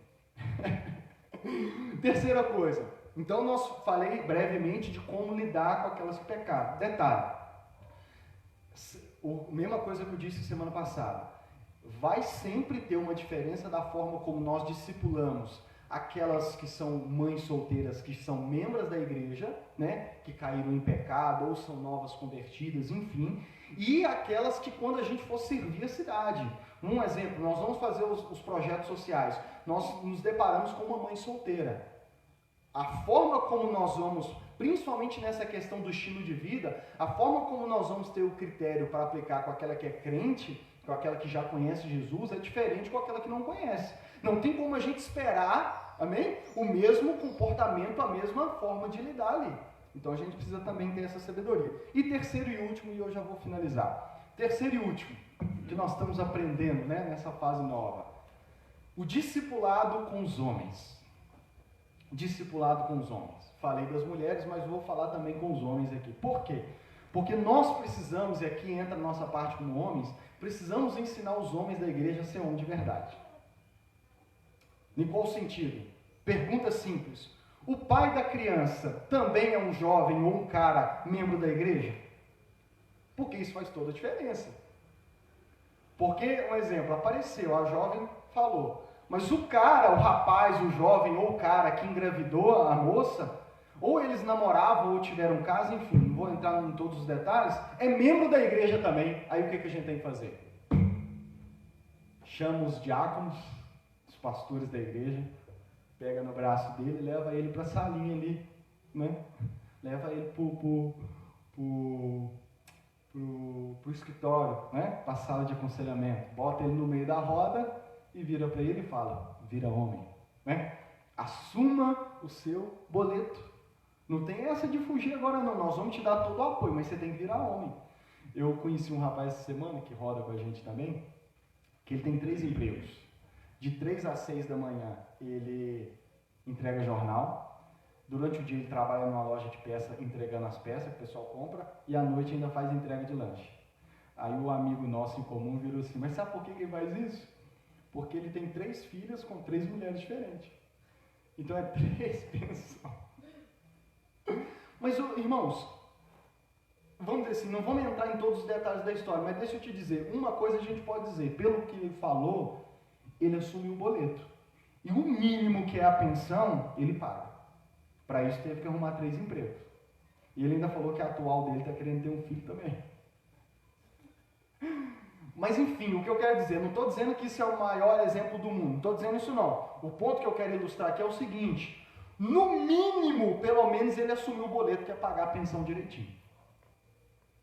Terceira coisa. Então, nós falei brevemente de como lidar com aquelas que pecaram. Detalhe. Mesma coisa que eu disse semana passada. Vai sempre ter uma diferença da forma como nós discipulamos aquelas que são mães solteiras, que são membros da igreja, né, que caíram em pecado ou são novas convertidas, enfim, e aquelas que quando a gente for servir a cidade. Um exemplo, nós vamos fazer os projetos sociais, nós nos deparamos com uma mãe solteira. A forma como nós vamos, principalmente nessa questão do estilo de vida, a forma como nós vamos ter o critério para aplicar com aquela que é crente, com aquela que já conhece Jesus, é diferente com aquela que não conhece. Não tem como a gente esperar, amém? O mesmo comportamento, a mesma forma de lidar ali. Então a gente precisa também ter essa sabedoria. E terceiro e último, e eu já vou finalizar. Terceiro e último, que nós estamos aprendendo, né, nessa fase nova. O discipulado com os homens. Discipulado com os homens. Falei das mulheres, mas vou falar também com os homens aqui. Por quê? Porque nós precisamos, e aqui entra a nossa parte como homens, precisamos ensinar os homens da igreja a ser homem de verdade. Em qual sentido? Pergunta simples. O pai da criança também é um jovem ou um cara membro da igreja? Porque isso faz toda a diferença. Porque, um exemplo, apareceu, a jovem falou, mas o cara, o rapaz, o jovem ou o cara que engravidou a moça, ou eles namoravam ou tiveram casa, enfim, não vou entrar em todos os detalhes, é membro da igreja também. Aí o que a gente tem que fazer? Chama os diáconos, os pastores da igreja, pega no braço dele, leva ele para a salinha ali, né? Leva ele pro escritório, né? Para a sala de aconselhamento, bota ele no meio da roda e vira para ele e fala: vira homem, né? Assuma o seu boleto. Não tem essa de fugir agora não, nós vamos te dar todo o apoio, mas você tem que virar homem. Eu conheci um rapaz essa semana, que roda com a gente também, que ele tem 3 empregos. De 3 às 6 da manhã ele entrega jornal, durante o dia ele trabalha numa loja de peça entregando as peças que o pessoal compra, e à noite ainda faz entrega de lanche. Aí o amigo nosso em comum virou assim: mas sabe por que ele faz isso? Porque ele tem 3 filhas com 3 mulheres diferentes. Então é 3 pensões. Mas, irmãos, vamos dizer assim, não vamos entrar em todos os detalhes da história, mas deixa eu te dizer, uma coisa a gente pode dizer: pelo que ele falou, ele assumiu o boleto. E o mínimo que é a pensão, ele paga. Para isso teve que arrumar 3 empregos. E ele ainda falou que a atual dele está querendo ter um filho também. Mas enfim, o que eu quero dizer, não estou dizendo que isso é o maior exemplo do mundo, não estou dizendo isso não. O ponto que eu quero ilustrar aqui é o seguinte: no mínimo, pelo menos ele assumiu o boleto que é pagar a pensão direitinho.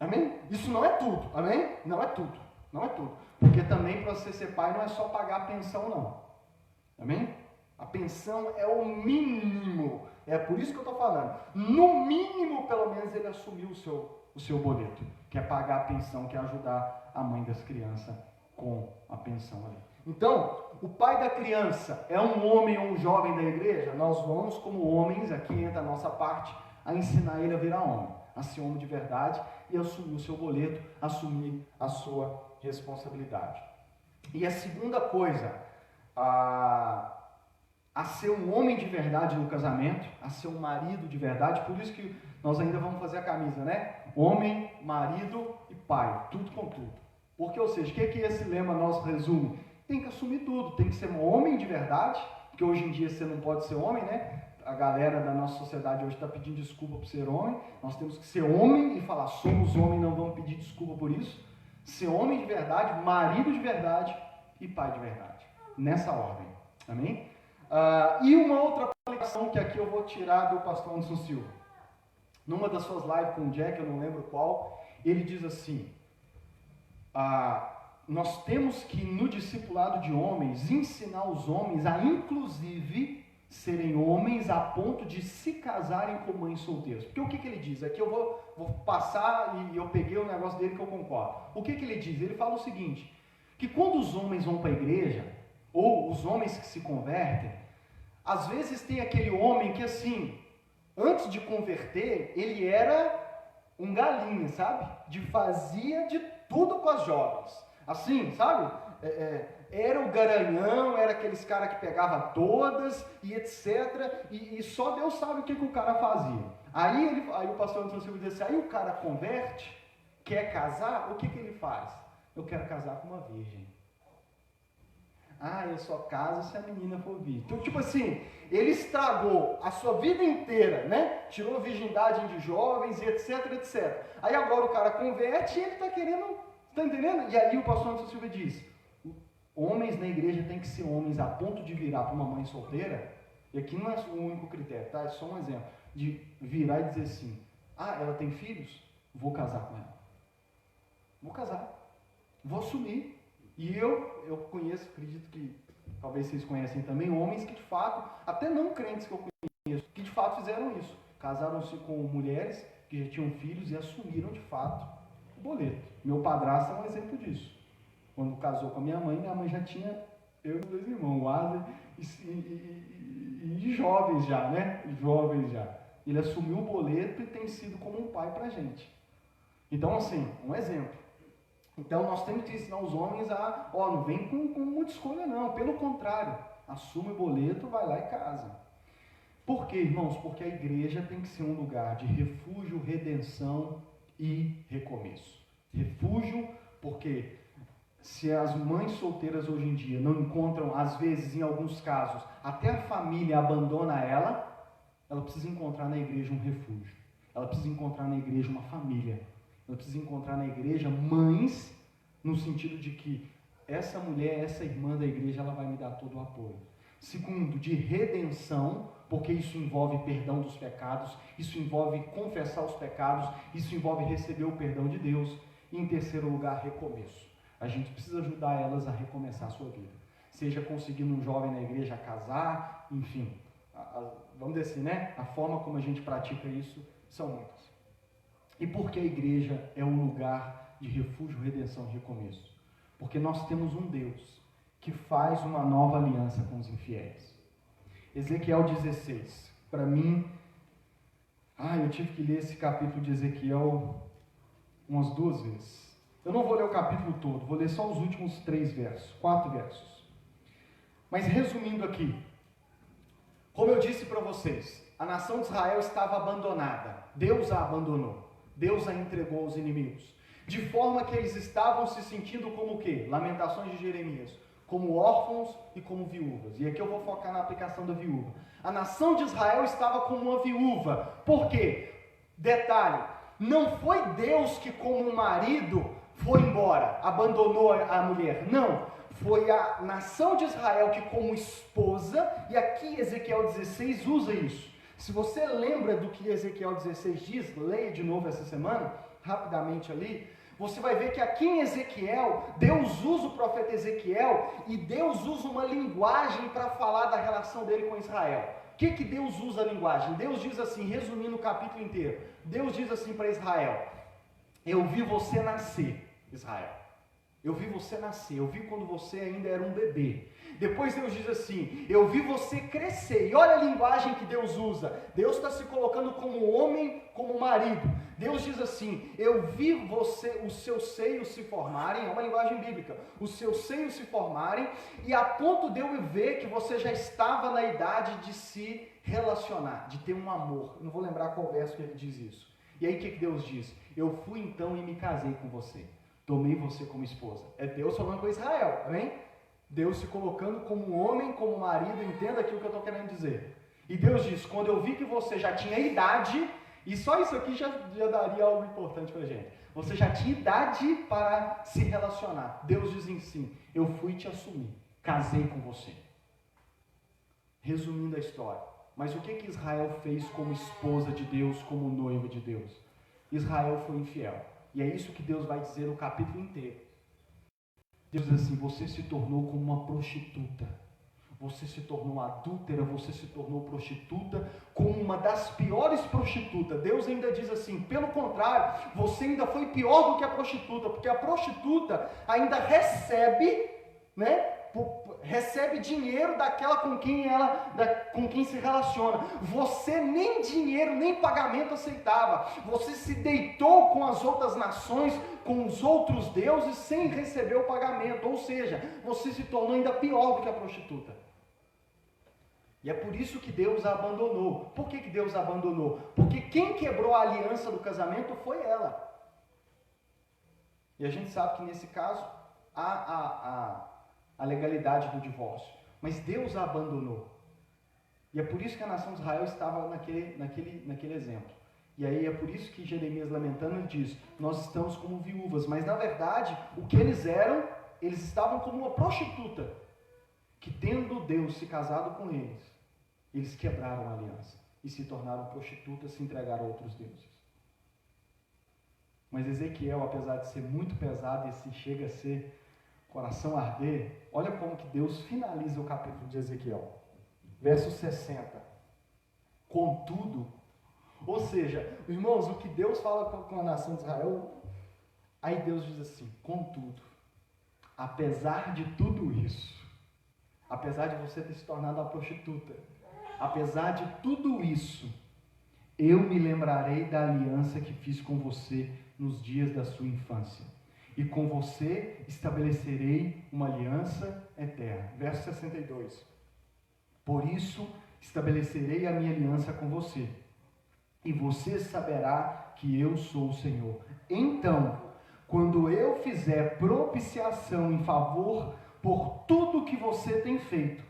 Amém? Isso não é tudo, amém? Não é tudo, não é tudo. Porque também para você ser pai não é só pagar a pensão não. Amém? A pensão é o mínimo. É por isso que eu estou falando. No mínimo, pelo menos ele assumiu o seu boleto, que é pagar a pensão, que é ajudar a mãe das crianças com a pensão ali. Então, o pai da criança é um homem ou um jovem da igreja? Nós vamos, como homens, aqui entra a nossa parte, a ensinar ele a virar homem, a ser homem de verdade e assumir o seu boleto, assumir a sua responsabilidade. E a segunda coisa, a ser um homem de verdade no casamento, a ser um marido de verdade. Por isso que nós ainda vamos fazer a camisa, né? Homem, marido e pai, tudo com tudo. Porque, ou seja, o que esse lema nosso resume? Tem que assumir tudo, tem que ser um homem de verdade, porque hoje em dia você não pode ser homem, né? A galera da nossa sociedade hoje está pedindo desculpa por ser homem. Nós temos que ser homem e falar, somos homem, não vamos pedir desculpa por isso. Ser homem de verdade, marido de verdade e pai de verdade. Nessa ordem. Amém? E uma outra aplicação que aqui eu vou tirar do pastor Anderson Silva. Numa das suas lives com o Jack, eu não lembro qual, ele diz assim, nós temos que, no discipulado de homens, ensinar os homens a, inclusive, serem homens a ponto de se casarem com mães solteiras. Porque o que ele diz? Aqui eu vou passar e eu peguei o negócio dele que eu concordo. O que ele diz? Ele fala o seguinte, que quando os homens vão para a igreja, ou os homens que se convertem, às vezes tem aquele homem que assim, antes de converter, ele era um galinha, sabe? Fazia de tudo com as jovens. Assim, sabe? Era o garanhão, era aqueles caras que pegava todas e etc. E só Deus sabe o que o cara fazia. Aí o pastor Anderson Silva diz assim, aí o cara converte, quer casar, o que ele faz? Eu quero casar com uma virgem. Eu só caso se a menina for virgem. Então, tipo assim, ele estragou a sua vida inteira, né? Tirou a virgindade de jovens e etc, etc. Aí agora o cara converte e ele está querendo, está entendendo? E aí o pastor Anderson Silva diz, homens na igreja têm que ser homens a ponto de virar para uma mãe solteira, e aqui não é o único critério, tá? É só um exemplo, de virar e dizer assim, ela tem filhos? Vou casar com ela. Vou casar. Vou assumir. E eu conheço, acredito que talvez vocês conhecem também, homens que de fato, até não crentes que eu conheço, que de fato fizeram isso. Casaram-se com mulheres que já tinham filhos e assumiram de fato o boleto. Meu padrasto é um exemplo disso. Quando casou com a minha mãe já tinha eu e os 2 irmãos, o Asa e jovens já, né? Jovens já. Ele assumiu o boleto e tem sido como um pai pra gente. Então, assim, um exemplo. Então, nós temos que ensinar os homens não vem com muita escolha não, pelo contrário, assume o boleto, vai lá e casa. Por quê, irmãos? Porque a igreja tem que ser um lugar de refúgio, redenção e recomeço. Refúgio, porque se as mães solteiras hoje em dia não encontram, às vezes, em alguns casos, até a família abandona ela precisa encontrar na igreja um refúgio. Ela precisa encontrar na igreja uma família. Ela precisa encontrar na igreja mães, no sentido de que essa mulher, essa irmã da igreja, ela vai me dar todo o apoio. Segundo, de redenção, porque isso envolve perdão dos pecados, isso envolve confessar os pecados, isso envolve receber o perdão de Deus. E em terceiro lugar, recomeço. A gente precisa ajudar elas a recomeçar a sua vida. Seja conseguindo um jovem na igreja a casar, enfim. Vamos dizer assim, né? A forma como a gente pratica isso são muitas. E por que a igreja é um lugar de refúgio, redenção e recomeço? Porque nós temos um Deus que faz uma nova aliança com os infiéis. Ezequiel 16. Para mim, eu tive que ler esse capítulo de Ezequiel umas 2 vezes. Eu não vou ler o capítulo todo, vou ler só os últimos 4 versos. Mas resumindo aqui, como eu disse para vocês, a nação de Israel estava abandonada. Deus a abandonou. Deus a entregou aos inimigos. De forma que eles estavam se sentindo como o quê? Lamentações de Jeremias. Como órfãos e como viúvas. E aqui eu vou focar na aplicação da viúva. A nação de Israel estava como uma viúva. Por quê? Detalhe, não foi Deus que como marido foi embora, abandonou a mulher. Não, foi a nação de Israel que como esposa, e aqui Ezequiel 16 usa isso. Se você lembra do que Ezequiel 16 diz, leia de novo essa semana, rapidamente ali, você vai ver que aqui em Ezequiel, Deus usa o profeta Ezequiel e Deus usa uma linguagem para falar da relação dele com Israel. O que Deus usa a linguagem? Deus diz assim, resumindo o capítulo inteiro, Deus diz assim para Israel: eu vi você nascer, Israel. Eu vi você nascer, eu vi quando você ainda era um bebê. Depois Deus diz assim, eu vi você crescer. E olha a linguagem que Deus usa. Deus está se colocando como homem, como marido. Deus diz assim, eu vi você, os seus seios se formarem, é uma linguagem bíblica, os seus seios se formarem, e a ponto de eu ver que você já estava na idade de se relacionar, de ter um amor. Eu não vou lembrar qual verso que ele diz isso. E aí o que Deus diz? Eu fui então e me casei com você. Tomei você como esposa. É Deus falando com Israel, amém? Deus se colocando como homem, como marido, entenda aqui o que eu estou querendo dizer. E Deus diz, quando eu vi que você já tinha idade, e só isso aqui já daria algo importante para a gente. Você já tinha idade para se relacionar. Deus diz em si, eu fui te assumir, casei com você. Resumindo a história. Mas o que Israel fez como esposa de Deus, como noiva de Deus? Israel foi infiel. E é isso que Deus vai dizer no capítulo inteiro. Deus diz assim, você se tornou como uma prostituta. Você se tornou adúltera, você se tornou prostituta, como uma das piores prostitutas. Deus ainda diz assim, pelo contrário, você ainda foi pior do que a prostituta, porque a prostituta ainda recebe, recebe dinheiro daquela com quem se relaciona. Você nem dinheiro, nem pagamento aceitava. Você se deitou com as outras nações, com os outros deuses, sem receber o pagamento. Ou seja, você se tornou ainda pior do que a prostituta. E é por isso que Deus a abandonou. Por que Deus a abandonou? Porque quem quebrou a aliança do casamento foi ela. E a gente sabe que nesse caso há a legalidade do divórcio. Mas Deus a abandonou. E é por isso que a nação de Israel estava naquele exemplo. E aí é por isso que Jeremias, lamentando, ele diz, nós estamos como viúvas. Mas na verdade, o que eles eram, eles estavam como uma prostituta, que tendo Deus se casado com eles quebraram a aliança e se tornaram prostitutas, se entregaram a outros deuses. Mas Ezequiel, apesar de ser muito pesado e se chega a ser coração arder, olha como que Deus finaliza o capítulo de Ezequiel. Verso 60. Contudo, ou seja, irmãos, o que Deus fala com a nação de Israel, aí Deus diz assim, contudo, apesar de tudo isso, apesar de você ter se tornado uma prostituta, apesar de tudo isso, eu me lembrarei da aliança que fiz com você nos dias da sua infância. E com você estabelecerei uma aliança eterna. Verso 62. Por isso estabelecerei a minha aliança com você. E você saberá que eu sou o Senhor. Então, quando eu fizer propiciação em favor por tudo que você tem feito,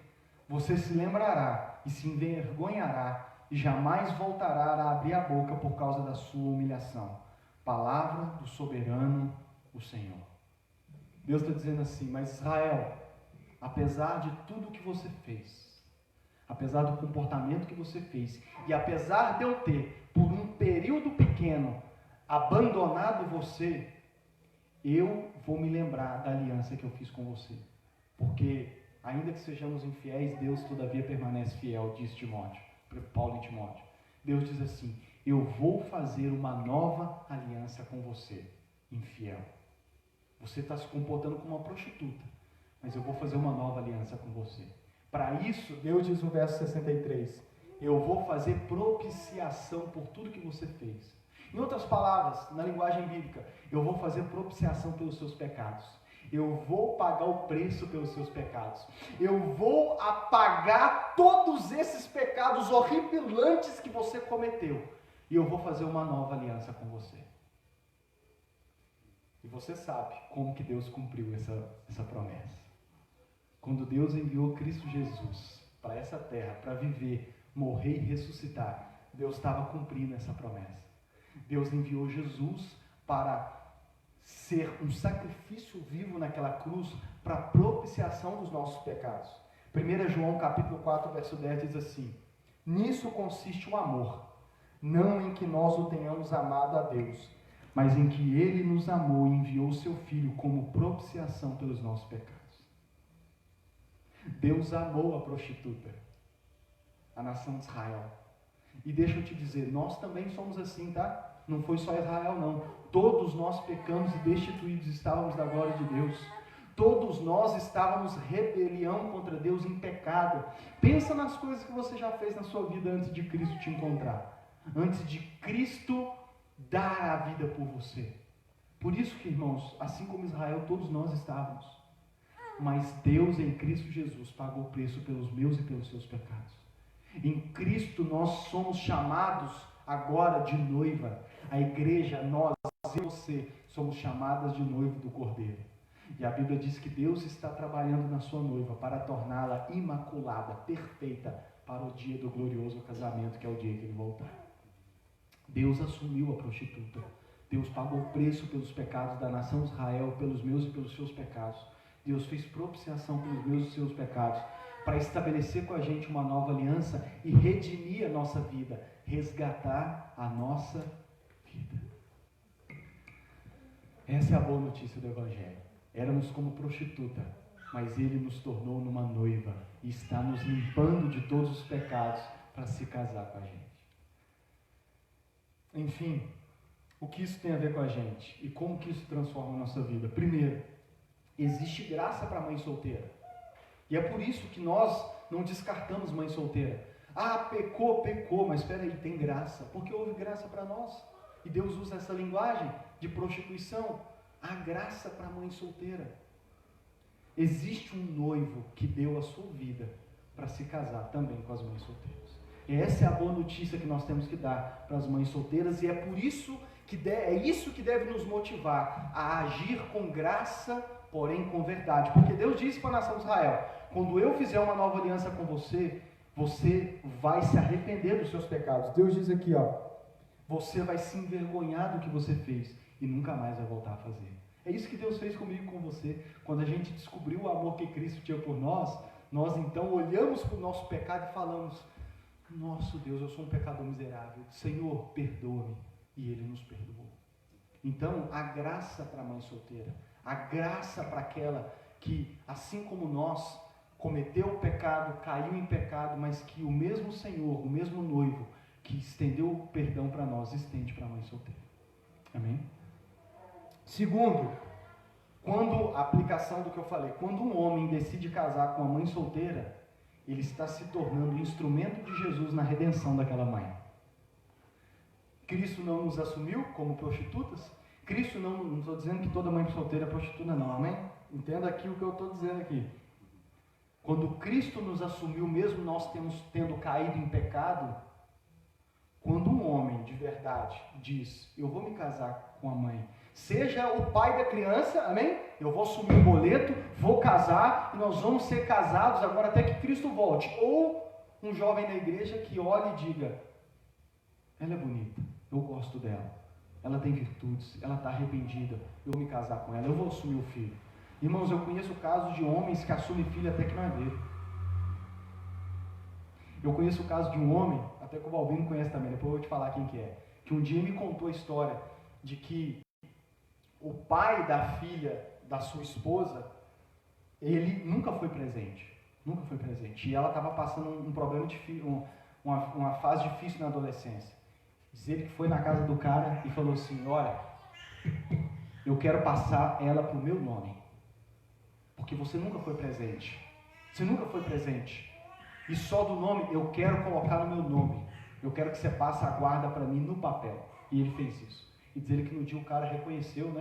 você se lembrará e se envergonhará e jamais voltará a abrir a boca por causa da sua humilhação. Palavra do soberano, o Senhor. Deus está dizendo assim, mas Israel, apesar de tudo que você fez, apesar do comportamento que você fez, e apesar de eu ter, por um período pequeno, abandonado você, eu vou me lembrar da aliança que eu fiz com você. Porque, ainda que sejamos infiéis, Deus todavia permanece fiel, diz Timóteo, Paulo e Timóteo. Deus diz assim, eu vou fazer uma nova aliança com você, infiel. Você está se comportando como uma prostituta, mas eu vou fazer uma nova aliança com você. Para isso, Deus diz no verso 63, eu vou fazer propiciação por tudo que você fez. Em outras palavras, na linguagem bíblica, eu vou fazer propiciação pelos seus pecados. Eu vou pagar o preço pelos seus pecados. Eu vou apagar todos esses pecados horripilantes que você cometeu. E eu vou fazer uma nova aliança com você. E você sabe como que Deus cumpriu essa promessa. Quando Deus enviou Cristo Jesus para essa terra, para viver, morrer e ressuscitar, Deus estava cumprindo essa promessa. Deus enviou Jesus para ser um sacrifício vivo naquela cruz para propiciação dos nossos pecados. 1 João capítulo 4, verso 10 diz assim, nisso consiste o amor, não em que nós o tenhamos amado a Deus, mas em que Ele nos amou e enviou o seu Filho como propiciação pelos nossos pecados. Deus amou a prostituta, a nação de Israel. E deixa eu te dizer, nós também somos assim, tá? Não foi só Israel, não. Todos nós pecamos e destituídos estávamos da glória de Deus. Todos nós estávamos em rebelião contra Deus, em pecado. Pensa nas coisas que você já fez na sua vida antes de Cristo te encontrar. Antes de Cristo dar a vida por você. Por isso que, irmãos, assim como Israel, todos nós estávamos. Mas Deus em Cristo Jesus pagou o preço pelos meus e pelos seus pecados. Em Cristo nós somos chamados agora de noiva. A igreja, nós e você, somos chamadas de noivo do Cordeiro. E a Bíblia diz que Deus está trabalhando na sua noiva para torná-la imaculada, perfeita, para o dia do glorioso casamento, que é o dia que ele voltar. Deus assumiu a prostituta. Deus pagou o preço pelos pecados da nação de Israel, pelos meus e pelos seus pecados. Deus fez propiciação pelos meus e seus pecados, para estabelecer com a gente uma nova aliança e redimir a nossa vida, resgatar a nossa vida. Essa é a boa notícia do Evangelho. Éramos como prostituta, mas Ele nos tornou numa noiva e está nos limpando de todos os pecados para se casar com a gente. Enfim, o que isso tem a ver com a gente e como que isso transforma a nossa vida? Primeiro, existe graça para a mãe solteira. E é por isso que nós não descartamos mãe solteira. Ah, pecou, mas espera aí, tem graça. Porque houve graça para nós. E Deus usa essa linguagem de prostituição. Há graça para a mãe solteira. Existe um noivo que deu a sua vida para se casar também com as mães solteiras. E essa é a boa notícia que nós temos que dar para as mães solteiras. E é por isso que é isso que deve nos motivar a agir com graça, porém com verdade. Porque Deus disse para a nação de Israel: quando eu fizer uma nova aliança com você, você vai se arrepender dos seus pecados. Deus diz aqui, você vai se envergonhar do que você fez e nunca mais vai voltar a fazer. É isso que Deus fez comigo e com você. Quando a gente descobriu o amor que Cristo tinha por nós, nós então olhamos para o nosso pecado e falamos: nosso Deus, eu sou um pecador miserável. Senhor, perdoa-me. E Ele nos perdoou. Então, a graça para a mãe solteira, a graça para aquela que, assim como nós, cometeu o pecado, caiu em pecado, mas que o mesmo Senhor, o mesmo noivo, que estendeu o perdão para nós, estende para a mãe solteira. Amém? Segundo, quando a aplicação do que eu falei, quando um homem decide casar com uma mãe solteira, ele está se tornando instrumento de Jesus na redenção daquela mãe. Cristo não nos assumiu como prostitutas. Cristo não estou dizendo que toda mãe solteira é prostituta, não, amém? Entenda aqui o que eu estou dizendo aqui. Quando Cristo nos assumiu, mesmo nós tendo caído em pecado, quando um homem de verdade diz: eu vou me casar com a mãe, seja o pai da criança, amém? Eu vou assumir o boleto, vou casar e nós vamos ser casados agora até que Cristo volte. Ou um jovem na igreja que olhe e diga: ela é bonita, eu gosto dela, ela tem virtudes, ela está arrependida, eu vou me casar com ela, eu vou assumir o filho. Irmãos, eu conheço casos de homens que assumem filho até que não é dele. Eu conheço o caso de um homem, até que o Balbino conhece também, depois eu vou te falar quem que é, que um dia me contou a história de que o pai da filha da sua esposa, ele nunca foi presente, e ela estava passando um problema difícil, uma fase difícil na adolescência. Diz ele que foi na casa do cara e falou assim: olha, eu quero passar ela para o meu nome, porque você nunca foi presente, e só do nome eu quero colocar no meu nome, eu quero que você passe a guarda para mim no papel. E ele fez isso. E diz ele que no dia o cara reconheceu,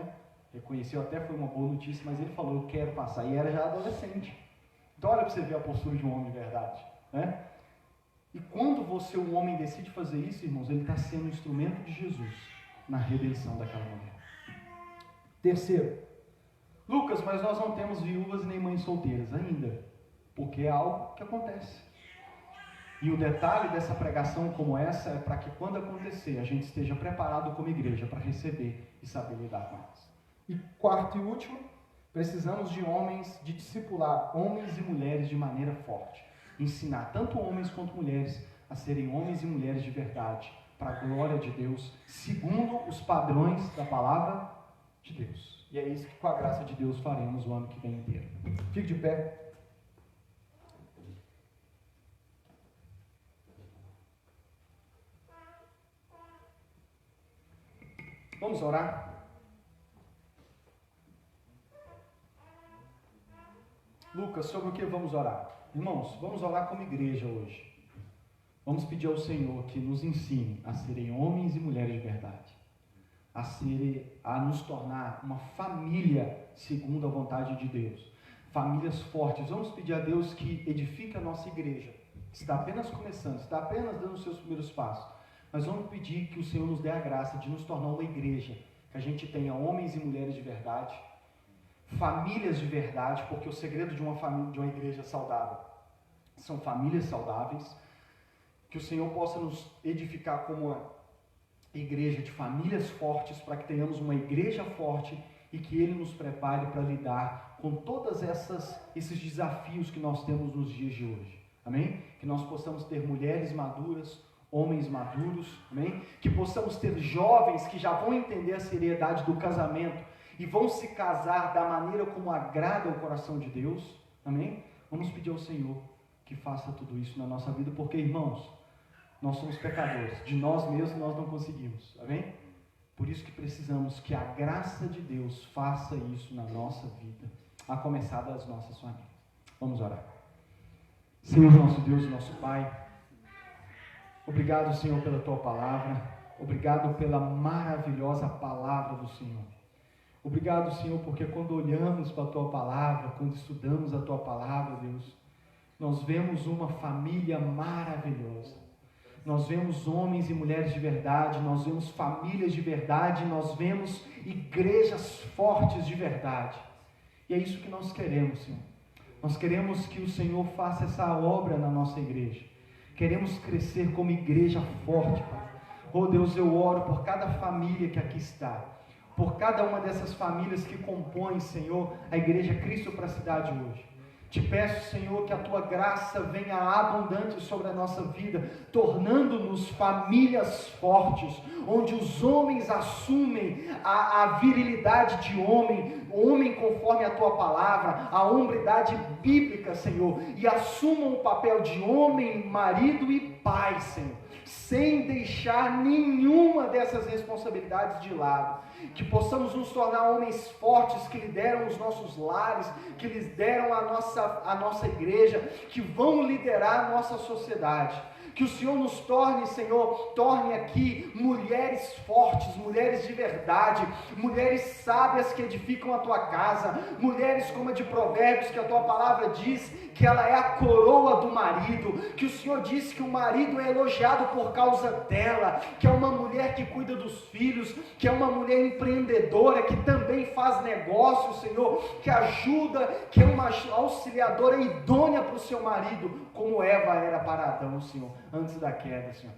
até foi uma boa notícia, mas ele falou: eu quero passar, e era já adolescente. Então olha para você ver a postura de um homem de verdade, né? E quando um homem decide fazer isso, irmãos, ele está sendo um instrumento de Jesus na redenção daquela mulher. Terceiro, Lucas, mas nós não temos viúvas nem mães solteiras ainda, porque é algo que acontece. E o detalhe dessa pregação como essa é para que quando acontecer, a gente esteja preparado como igreja para receber e saber lidar com elas. E quarto e último, precisamos de homens, de discipular homens e mulheres de maneira forte. Ensinar tanto homens quanto mulheres a serem homens e mulheres de verdade, para a glória de Deus, segundo os padrões da palavra de Deus. E é isso que, com a graça de Deus, faremos o ano que vem inteiro. Fique de pé. Vamos orar? Lucas, sobre o que vamos orar? Irmãos, vamos orar como igreja hoje. Vamos pedir ao Senhor que nos ensine a serem homens e mulheres de verdade, a nos tornar uma família segundo a vontade de Deus, famílias fortes. Vamos pedir a Deus que edifique a nossa igreja, que está apenas começando, está apenas dando os seus primeiros passos, mas vamos pedir que o Senhor nos dê a graça de nos tornar uma igreja, que a gente tenha homens e mulheres de verdade, famílias de verdade, porque o segredo de uma família, de uma igreja saudável, são famílias saudáveis. Que o Senhor possa nos edificar como uma igreja de famílias fortes, para que tenhamos uma igreja forte e que Ele nos prepare para lidar com todos esses desafios que nós temos nos dias de hoje. Amém? Que nós possamos ter mulheres maduras, homens maduros, amém? Que possamos ter jovens que já vão entender a seriedade do casamento e vão se casar da maneira como agrada ao coração de Deus, amém? Vamos pedir ao Senhor que faça tudo isso na nossa vida, porque, irmãos, nós somos pecadores, de nós mesmos nós não conseguimos, amém? Por isso que precisamos que a graça de Deus faça isso na nossa vida, a começar das nossas famílias. Vamos orar. Senhor, nosso Deus e nosso Pai, obrigado, Senhor, pela Tua palavra, obrigado pela maravilhosa palavra do Senhor. Obrigado, Senhor, porque quando olhamos para a Tua palavra, quando estudamos a Tua palavra, Deus, nós vemos uma família maravilhosa. Nós vemos homens e mulheres de verdade, nós vemos famílias de verdade, nós vemos igrejas fortes de verdade. E é isso que nós queremos, Senhor. Nós queremos que o Senhor faça essa obra na nossa igreja. Queremos crescer como igreja forte, Pai. Oh Deus, eu oro por cada família que aqui está, por cada uma dessas famílias que compõem, Senhor, a Igreja Cristo para a cidade hoje. Te peço, Senhor, que a Tua graça venha abundante sobre a nossa vida, tornando-nos famílias fortes, onde os homens assumem a virilidade de homem conforme a Tua palavra, a hombridade bíblica, Senhor, e assumam o papel de homem, marido e pai, Senhor, sem deixar nenhuma dessas responsabilidades de lado. Que possamos nos tornar homens fortes, que lideram os nossos lares, que lideram a nossa igreja, que vão liderar a nossa sociedade. Que o Senhor nos torne, Senhor, torne aqui mulheres fortes, mulheres de verdade, mulheres sábias que edificam a Tua casa, mulheres como a de Provérbios, que a Tua palavra diz que ela é a coroa do marido, que o Senhor diz que o marido é elogiado por causa dela, que é uma mulher que cuida dos filhos, que é uma mulher empreendedora, que também faz negócio, Senhor, que ajuda, que é uma auxiliadora idônea para o seu marido, como Eva era para Adão, Senhor, antes da queda, Senhor.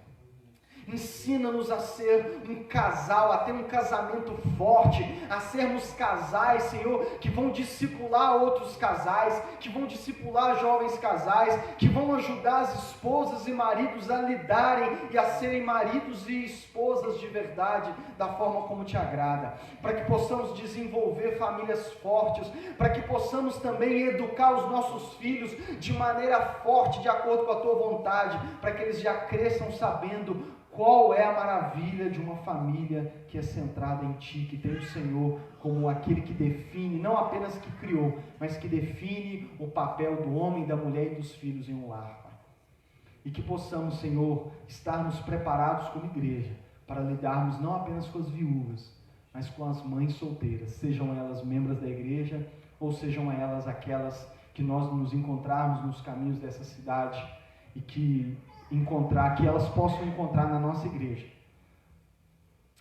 Ensina-nos a ser um casal, a ter um casamento forte, a sermos casais, Senhor, que vão discipular outros casais, que vão discipular jovens casais, que vão ajudar as esposas e maridos a lidarem e a serem maridos e esposas de verdade, da forma como Te agrada, para que possamos desenvolver famílias fortes, para que possamos também educar os nossos filhos de maneira forte, de acordo com a Tua vontade, para que eles já cresçam sabendo qual é a maravilha de uma família que é centrada em Ti, que tem o Senhor como aquele que define, não apenas que criou, mas que define o papel do homem, da mulher e dos filhos em um lar, Pai. E que possamos, Senhor, estarmos preparados como igreja para lidarmos não apenas com as viúvas, mas com as mães solteiras, sejam elas membros da igreja ou sejam elas aquelas que nós nos encontrarmos nos caminhos dessa cidade e que elas possam encontrar na nossa igreja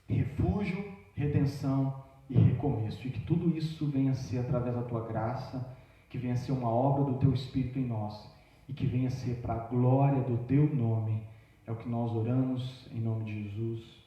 refúgio, redenção e recomeço, e que tudo isso venha a ser através da Tua graça, que venha a ser uma obra do Teu Espírito em nós, e que venha a ser para a glória do Teu nome. É o que nós oramos em nome de Jesus.